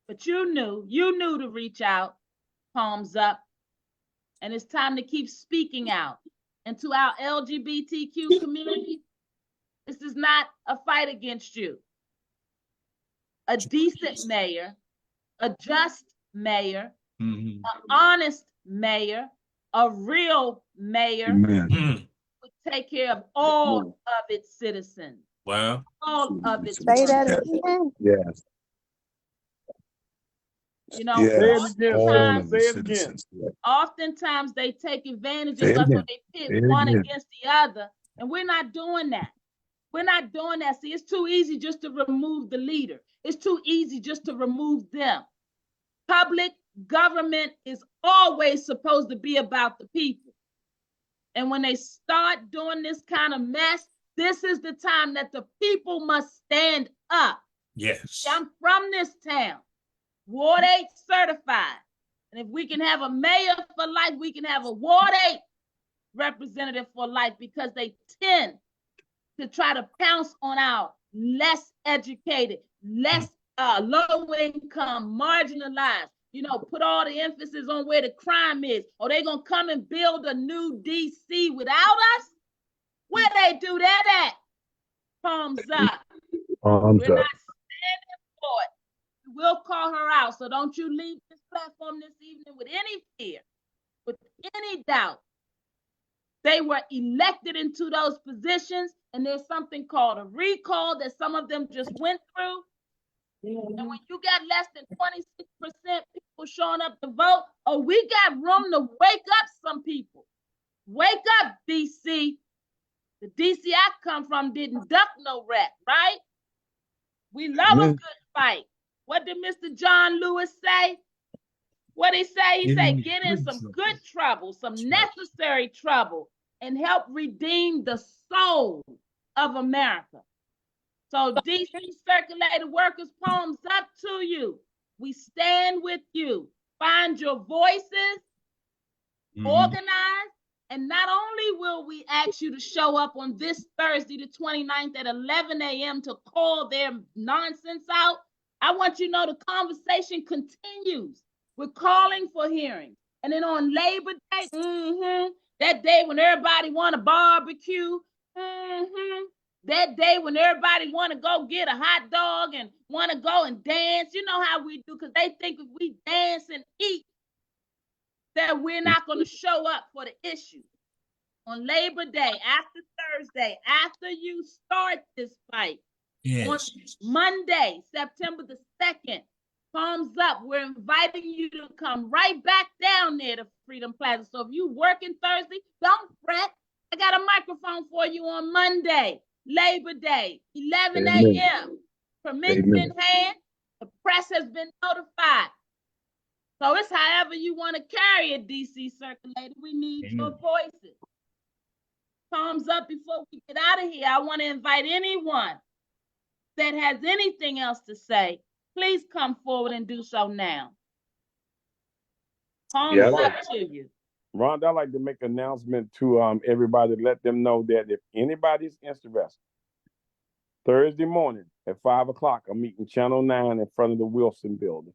but you knew to reach out, palms up. And it's time to keep speaking out. And to our LGBTQ community, this is not a fight against you. A decent mayor, a just mayor, an honest mayor, a real mayor would take care of all of its citizens. Well, All of its Say that citizens. again. Yes. You know, Yes. oftentimes they take advantage Say it of us, so again. they pit Say it one again. against the other. And we're not doing that. We're not doing that. See, it's too easy just to remove the leader. It's too easy just to remove them. Public government is always supposed to be about the people. And when they start doing this kind of mess, this is the time that the people must stand up. yes. I'm from this town, Ward 8 certified. And if we can have a mayor for life, we can have a Ward 8 representative for life, because they tend to try to pounce on our less educated, less low income, marginalized, you know, put all the emphasis on where the crime is. Or they gonna come and build a new DC without us? Where they do that at? Palms up. We're not standing for it. We'll call her out. So don't you leave this platform this evening with any fear, with any doubt. They were elected into those positions, and there's something called a recall that some of them just went through. And when you got less than 26% people showing up to vote, oh, we got room to wake up some people. Wake up, DC. The DC I come from didn't duck no rat, right? We love a good fight. What did Mr. John Lewis say? What he say? He said, get in some good trouble, some necessary trouble, and help redeem the soul of America. So DC circulated workers, palms up to you. We stand with you. Find your voices, organize, and not only will we ask you to show up on this Thursday, the 29th at 11 a.m. to call their nonsense out, I want you to know the conversation continues. We're calling for hearings. And then on Labor Day, that day when everybody want to barbecue, that day when everybody want to go get a hot dog and want to go and dance, you know how we do, because they think if we dance and eat, that we're not going to show up for the issue. On Labor Day, after Thursday, after you start this fight, on Monday, September the 2nd, palms up, we're inviting you to come right back down there to Freedom Plaza. So if you working Thursday, don't fret. I got a microphone for you on Monday, Labor Day, 11 a.m. Permits in hand. The press has been notified. So it's however you want to carry it, DC Circulator. We need your voices. Palms up before we get out of here. I want to invite anyone that has anything else to say. Please come forward and do so now. Palms up to you. Rhonda, I'd like to make an announcement to everybody, let them know that if anybody's interested, Thursday morning at 5 o'clock, I'm meeting Channel 9 in front of the Wilson building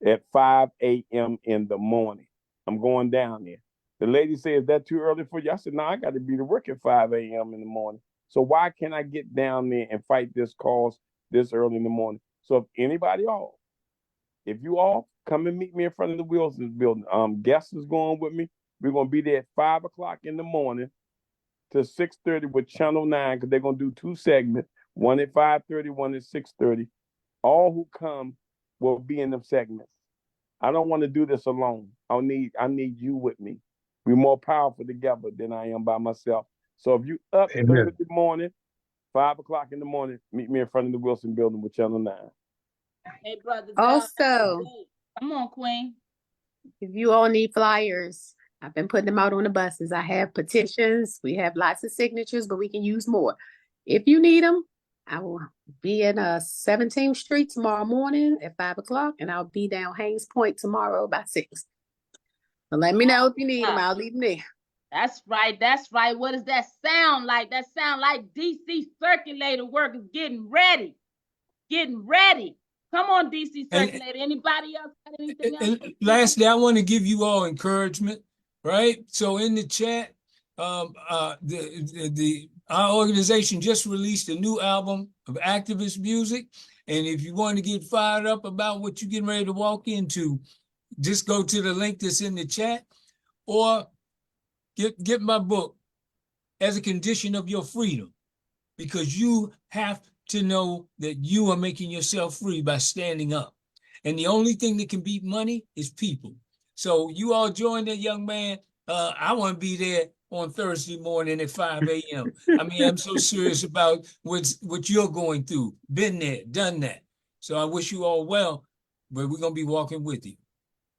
at 5 a.m. in the morning. I'm going down there. The lady said, is that too early for you? I said, no, I got to be to work at 5 a.m. in the morning. So why can't I get down there and fight this cause this early in the morning? So if anybody off, if you all come and meet me in front of the Wilson building. Guest is going with me. We're going to be there at 5 o'clock in the morning to 6:30 with Channel 9, because they're going to do 2 segments, one at 5:30, one at 6:30. All who come will be in them segments. I don't want to do this alone. I need you with me. We're more powerful together than I am by myself. So if you up Thursday morning, 5 o'clock in the morning, meet me in front of the Wilson building with Channel 9. Hey, brother. Also, come on, Queen. if you all need flyers, I've been putting them out on the buses. I have petitions. We have lots of signatures, but we can use more. If you need them, I will be in 17th Street tomorrow morning at 5 o'clock, and I'll be down Haynes Point tomorrow by 6. So let me know if you need them. I'll leave them there. That's right. That's right. What does that sound like? That sound like DC circulator workers getting ready. Getting ready. Come on, DC circulator. Anybody else got anything else? And lastly, I want to give you all encouragement, right? So in the chat, our organization just released a new album of activist music. And if you want to get fired up about what you're getting ready to walk into, just go to the link that's in the chat, or get my book, As a Condition of Your Freedom, because you have to know that you are making yourself free by standing up. And the only thing that can beat money is people. So you all join that young man. I want to be there on Thursday morning at 5 a.m. I mean, I'm so serious about what you're going through. Been there, done that. So I wish you all well, but we're going to be walking with you.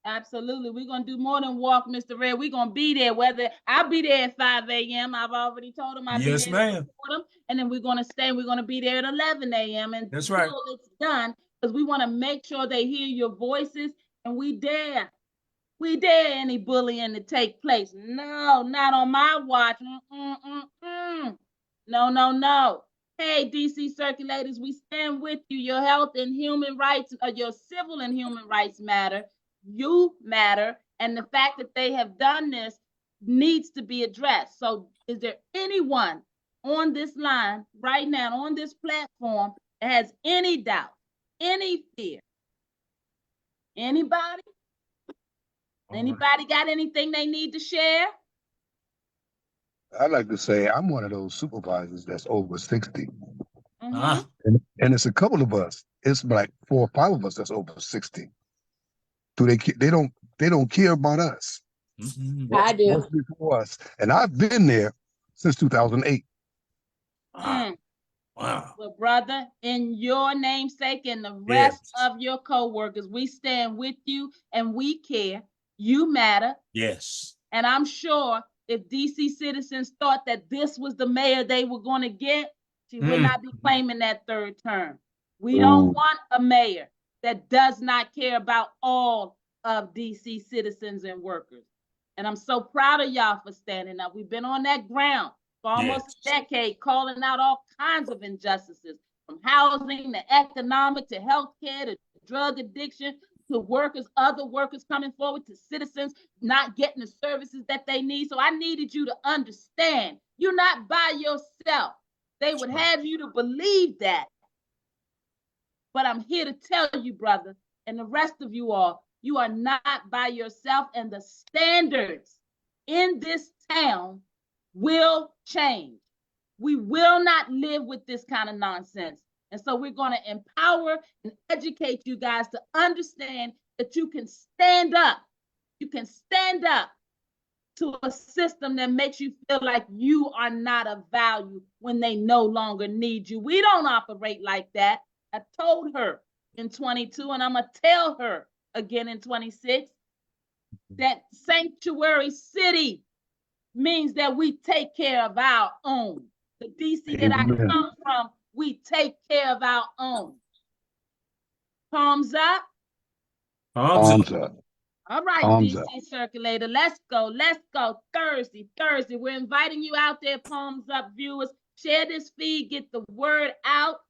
Absolutely. We're going to do more than walk, Mr. Red. We're going to be there, whether I'll be there at 5 a.m. I've already told him I'll be there. Yes, ma'am. And then we're going to stay. We're going to be there at 11 a.m. And that's right. It's done, because we want to make sure they hear your voices, and we dare any bullying to take place. No, not on my watch. No. Hey, DC circulators, we stand with you. Your health and human rights, your civil and human rights matter. You matter, and the fact that they have done this needs to be addressed. So is there anyone on this line right now, on this platform, that has any doubt, any fear? Anybody? Anybody got anything they need to share? I'd like to say I'm one of those supervisors that's over 60. Mm-hmm. And it's a couple of us. It's like 4 or 5 of us that's over 60. They don't care about us. Mm-hmm. I do. What's before us. And I've been there since 2008. Wow. Well, brother, in your namesake and the rest of your co-workers, we stand with you and we care. You matter. Yes. And I'm sure if DC citizens thought that this was the mayor they were going to get, she would not be claiming that 3rd term. We don't want a mayor that does not care about all of DC citizens and workers. And I'm so proud of y'all for standing up. We've been on that ground for almost a decade, calling out all kinds of injustices, from housing to economic to healthcare to drug addiction to workers, other workers coming forward, to citizens not getting the services that they need. So I needed you to understand, you're not by yourself. They would have you to believe that. But I'm here to tell you, brother, and the rest of you all, you are not by yourself, and the standards in this town will change. We will not live with this kind of nonsense. And so we're going to empower and educate you guys to understand that you can stand up. You can stand up to a system that makes you feel like you are not of value when they no longer need you. We don't operate like that. I told her in 22, and I'm going to tell her again in 26, that sanctuary city means that we take care of our own. The DC that I come from, we take care of our own. Palms up. Palms up. All right, Palms DC up. Circulator, let's go. Thursday. We're inviting you out there, Palms Up viewers. Share this feed, get the word out.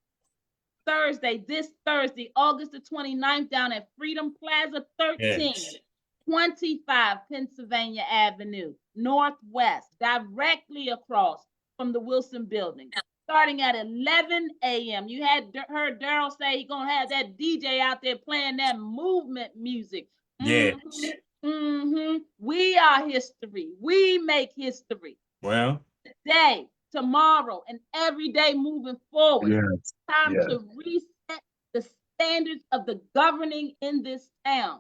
This Thursday, August the 29th, down at Freedom Plaza 1325 Pennsylvania Avenue, Northwest, directly across from the Wilson Building, starting at 11 a.m. You had heard Daryl say he's going to have that DJ out there playing that movement music. Yes. We are history. We make history. Well, Today, tomorrow, and every day moving forward. Yes. Time to reset the standards of the governing in this town.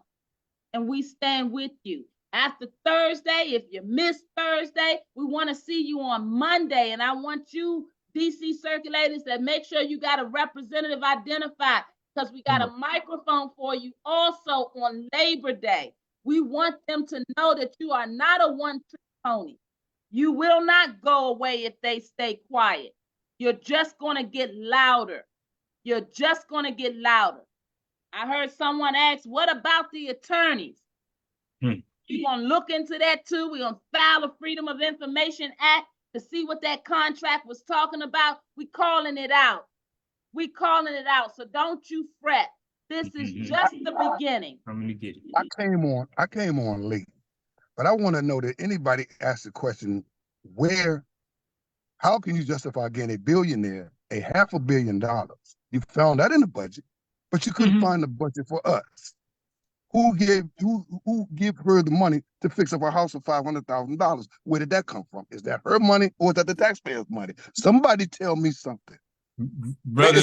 And we stand with you. After Thursday, if you missed Thursday, we want to see you on Monday. And I want you, DC circulators, that make sure you got a representative identified, because we got a microphone for you also on Labor Day. We want them to know that you are not a one-trick pony. You will not go away if they stay quiet. You're just going to get louder. You're just going to get louder. I heard someone ask, what about the attorneys? We're gonna look into that too. We're gonna file a Freedom of Information Act to see what that contract was talking about. We calling it out. We calling it out. So don't you fret. This is just the beginning. I'm gonna get it. I came on late, but I want to know that anybody asked the question, how can you justify getting a billionaire $500 million? You found that in the budget, but you couldn't find the budget for us. Who give her the money to fix up a house for $500,000? Where did that come from? Is that her money or is that the taxpayers' money? Somebody tell me something. Brother,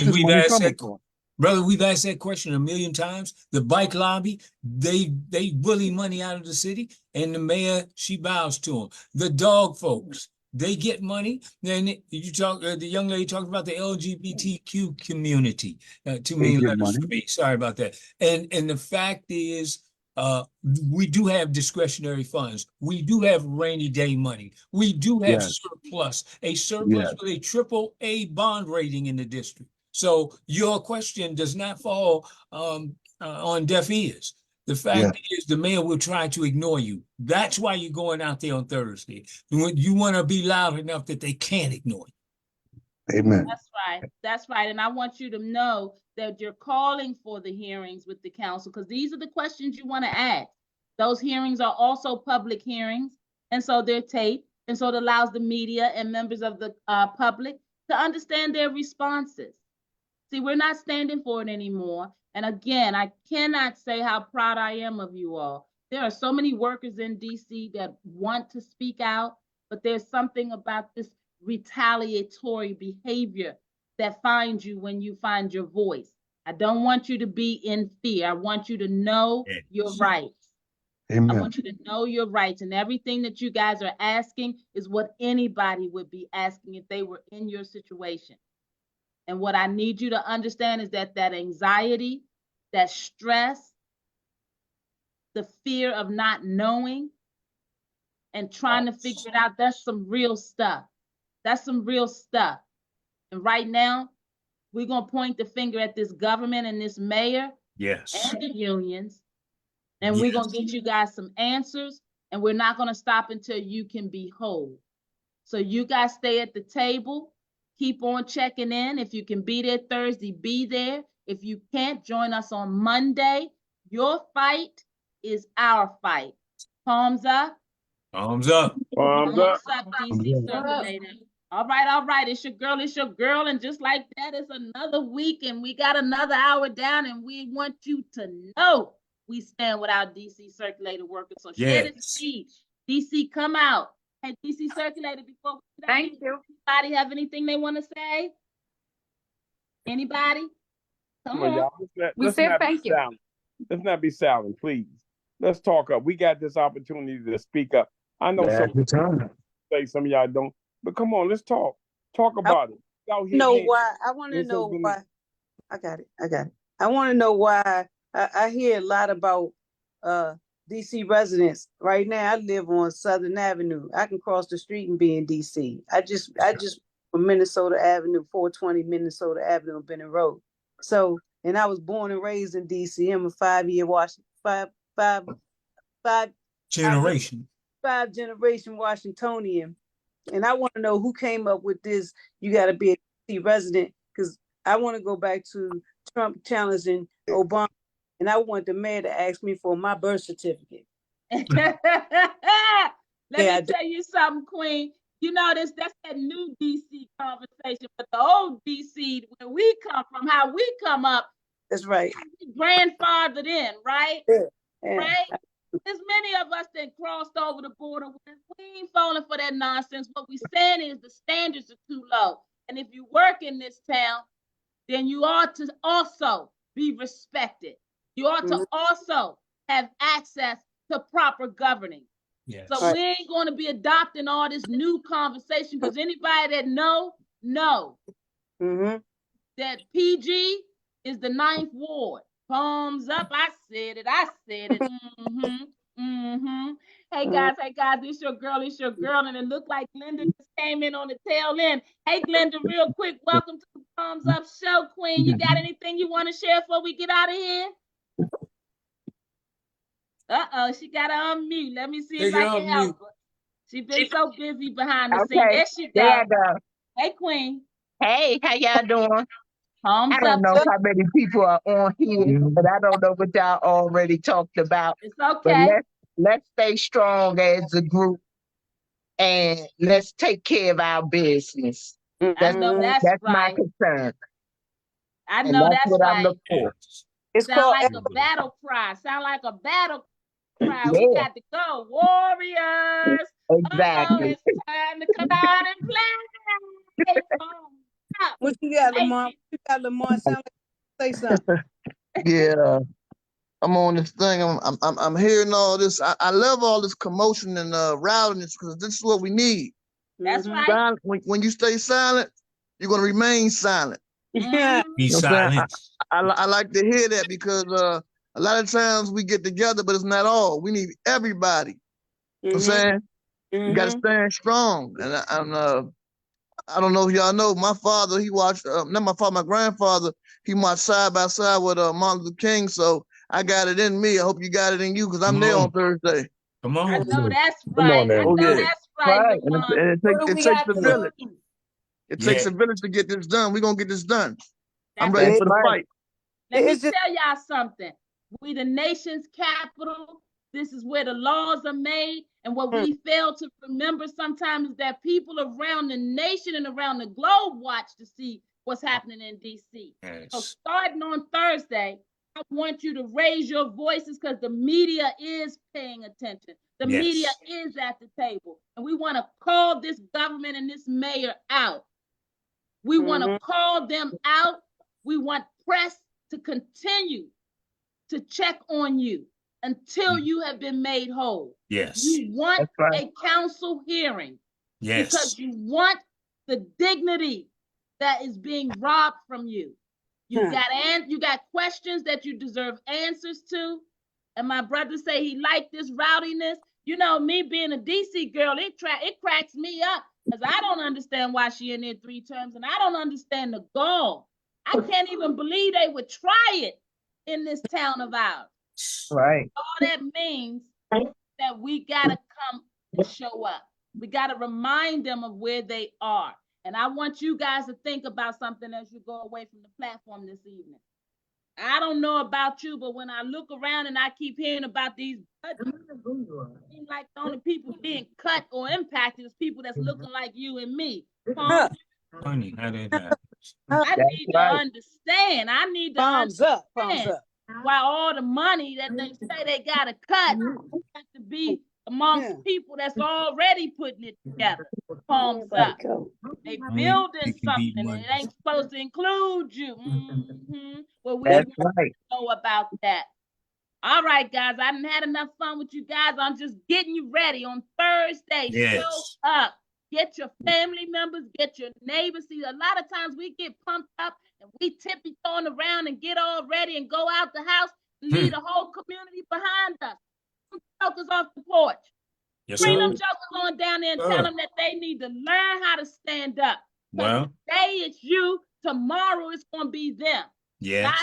we've asked that question a million times. The bike lobby, they bully money out of the city, and the mayor, she bows to them. The dog folks, they get money. Then the young lady talked about the LGBTQ community. Too many letters for me. Sorry about that. And the fact is, we do have discretionary funds. We do have rainy day money. We do have surplus, a surplus with a AAA bond rating in the district. So your question does not fall on deaf ears. The fact is the mayor will try to ignore you. That's why you're going out there on Thursday. You want to be loud enough that they can't ignore you. Amen. That's right. That's right. And I want you to know that you're calling for the hearings with the council, because these are the questions you want to ask. Those hearings are also public hearings, and so they're taped, and so it allows the media and members of the public to understand their responses. See, we're not standing for it anymore. And again, I cannot say how proud I am of you all. There are so many workers in DC that want to speak out, but there's something about this retaliatory behavior that finds you when you find your voice. I don't want you to be in fear. I want you to know your rights. Amen. I want you to know your rights, and everything that you guys are asking is what anybody would be asking if they were in your situation. And what I need you to understand is that anxiety, that stress, the fear of not knowing and trying to figure it out, that's some real stuff. That's some real stuff. And right now, we're going to point the finger at this government and this mayor and the unions. And we're going to get you guys some answers. And we're not going to stop until you can be whole. So you guys stay at the table. Keep on checking in. If you can be there Thursday, be there. If you can't, join us on Monday. Your fight is our fight. Palms up. Palms up. Palms up. DC Circulator. All right. It's your girl. And just like that, it's another week, and we got another hour down, and we want you to know we stand with our DC Circulator workers. So share the seed. DC, come out. Hey, DC Circulator, before we Thank you. Anybody have anything they want to say? Anybody? Come on. Y'all, We say thank you. Let's not be silent, please. Let's talk up. We got this opportunity to speak up. I know some of y'all don't, but come on, let's talk. Talk about it. I want to know why. I got it. I want to know why. I hear a lot about DC residents. Right now, I live on Southern Avenue. I can cross the street and be in DC. I just from Minnesota Avenue, 420 Minnesota Avenue on Benning Road. So, and I was born and raised in DC. I'm a five generation Washingtonian. And I want to know who came up with this. You got to be a DC resident, because I want to go back to Trump challenging Obama. And I want the mayor to ask me for my birth certificate. Let me tell you something, Queen. You know, that's that new DC conversation, but the old DC, where we come from, how we come up. That's right. Grandfathered in, right? Yeah. Right? There's many of us that crossed over the border. We ain't falling for that nonsense. What we saying is the standards are too low. And if you work in this town, then you ought to also be respected. You ought to also have access to proper governing. Yes. So we ain't going to be adopting all this new conversation, because anybody that know that PG is the 9th ward. Palms up. I said it. Hey guys, it's your girl. And it looked like Glenda just came in on the tail end. Hey Glenda, real quick, welcome to the Palms Up Show, Queen. You got anything you want to share before we get out of here? Uh-oh, she got to unmute. Let me see if Take I it can off help mute. her. She been so busy behind the scenes. Okay, There she there I go. go. Hey, Queen. Hey, how y'all doing? Palms I don't up. know how many people are on here, but I don't know what y'all already talked about. It's But okay. let's stay strong as a group and let's take care of our business. I know that's my right. concern. I And know that's that's what I right. look for. It's Sound called like a battle cry. Sound like a battle cry. We Yeah, got to go. Warriors. exactly. It's time to come out and play. Up. what you got, Thank Lamar? you. What you got, Lamar? Sound like say something. Yeah, I'm on this thing. I'm hearing all this. I love all this commotion and rowdiness because this is what we need. That's Mhm. right. Silent, when you stay silent, you're gonna remain silent. Yeah. Mhm. Be You know what I'm saying? silent. I like to hear that because a lot of times we get together, but it's not all. We need everybody. You know what I'm saying? You gotta stand strong. And I don't know if y'all know, my father, he watched, not my father, my grandfather, he watched side by side with Martin Luther King. So I got it in me. I hope you got it in you because I'm Come there on on. Thursday. Come I on. know that's Come on right. I now. Oh know yeah. that's right, Right. And Lamont. it What do we takes got a to village. do? It Yeah. takes a village to get this done. We're gonna get this done. I'm That's ready right. for the fight. Let me It's just tell y'all something. We the nation's capital. This is where the laws are made. And what we fail to remember sometimes is that people around the nation and around the globe watch to see what's happening in DC. So Yes. starting on Thursday, I want you to raise your voices because the media is paying attention. The media Yes. is at the table. And we want to call this government and this mayor out. We want to call them out. We want press to continue to check on you until you have been made whole. Yes. You want That's right. a council hearing because Yes. you want the dignity that is being robbed from you. You got questions that you deserve answers to. And my brother say he liked this rowdiness. You know, me being a DC girl, it cracks me up because I don't understand why she in there 3 terms, and I don't understand the gall. I can't even believe they would try it in this town of ours. Right. All that means that we gotta come and show up. We gotta remind them of where they are. And I want you guys to think about something as you go away from the platform this evening. I don't know about you, but when I look around and I keep hearing about these budgets, it seems like the only people being cut or impacted is people that's looking like you and me. Funny how that happens. I That's need to right. understand. I need to palms up, palms understand up. why all the money that they say they gotta cut has to be amongst people that's already putting it together. Palms up. They Money, building it can be something and money. it ain't supposed to include you. Well, we That's right. know about that. All right, guys. I done had enough fun with you guys. I'm just getting you ready on Thursday. Show Yes. up. Get your family members, get your neighbors. See, a lot of times we get pumped up and we tippy-toeing around and get all ready and go out the house and leave the whole community behind us. Some jokers off the porch. Yes, Bring sir. them jokers on down there and tell them that they need to learn how to stand up. Well, Today it's you, tomorrow it's gonna be them. yes.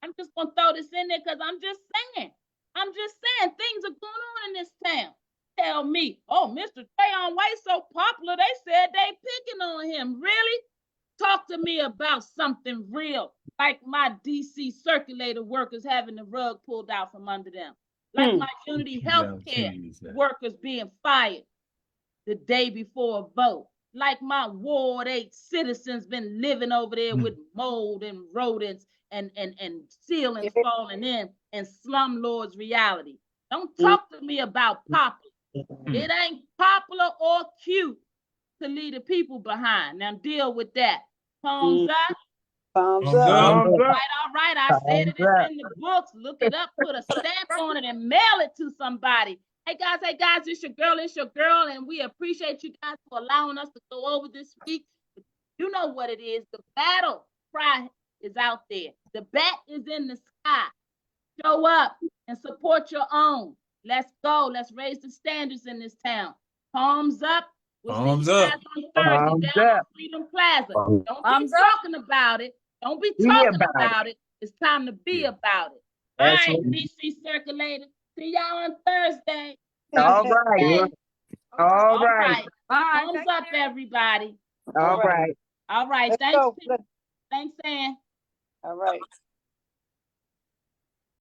I'm just gonna throw this in there because I'm just saying things are going on in this town. Tell me, oh, Mr. Trayon White so popular, they said they picking on him. Really? Talk to me about something real, like my DC circulator workers having the rug pulled out from under them, like my Unity Healthcare workers being fired the day before a vote, like my Ward 8 citizens been living over there with mold and rodents and ceilings falling in and slumlords reality. Don't talk to me about popular. It ain't popular or cute to leave the people behind. Now deal with that. Palms up. Palms Thumbs up. up. All right. I said it. It's in the books. Look it up, put a stamp on it, and mail it to somebody. Hey guys, it's your girl, and we appreciate you guys for allowing us to go over this week. You know what it is. The battle cry is out there. The bat is in the sky. Show up and support your own. Let's go. Let's raise the standards in this town. Palms up. We'll Palms see you guys up. on Thursday Palms down on up. Freedom Plaza. Don't be Palms up. talking about it. Don't be Be talking about it. about it. It's time to be Yeah. about it. All That's right, what DC Circulator. See y'all on Thursday. All right. Hey, All right. Bye. thumbs up, everybody. All right. All right. Let's Thanks, go. Thanks, Ann. All right.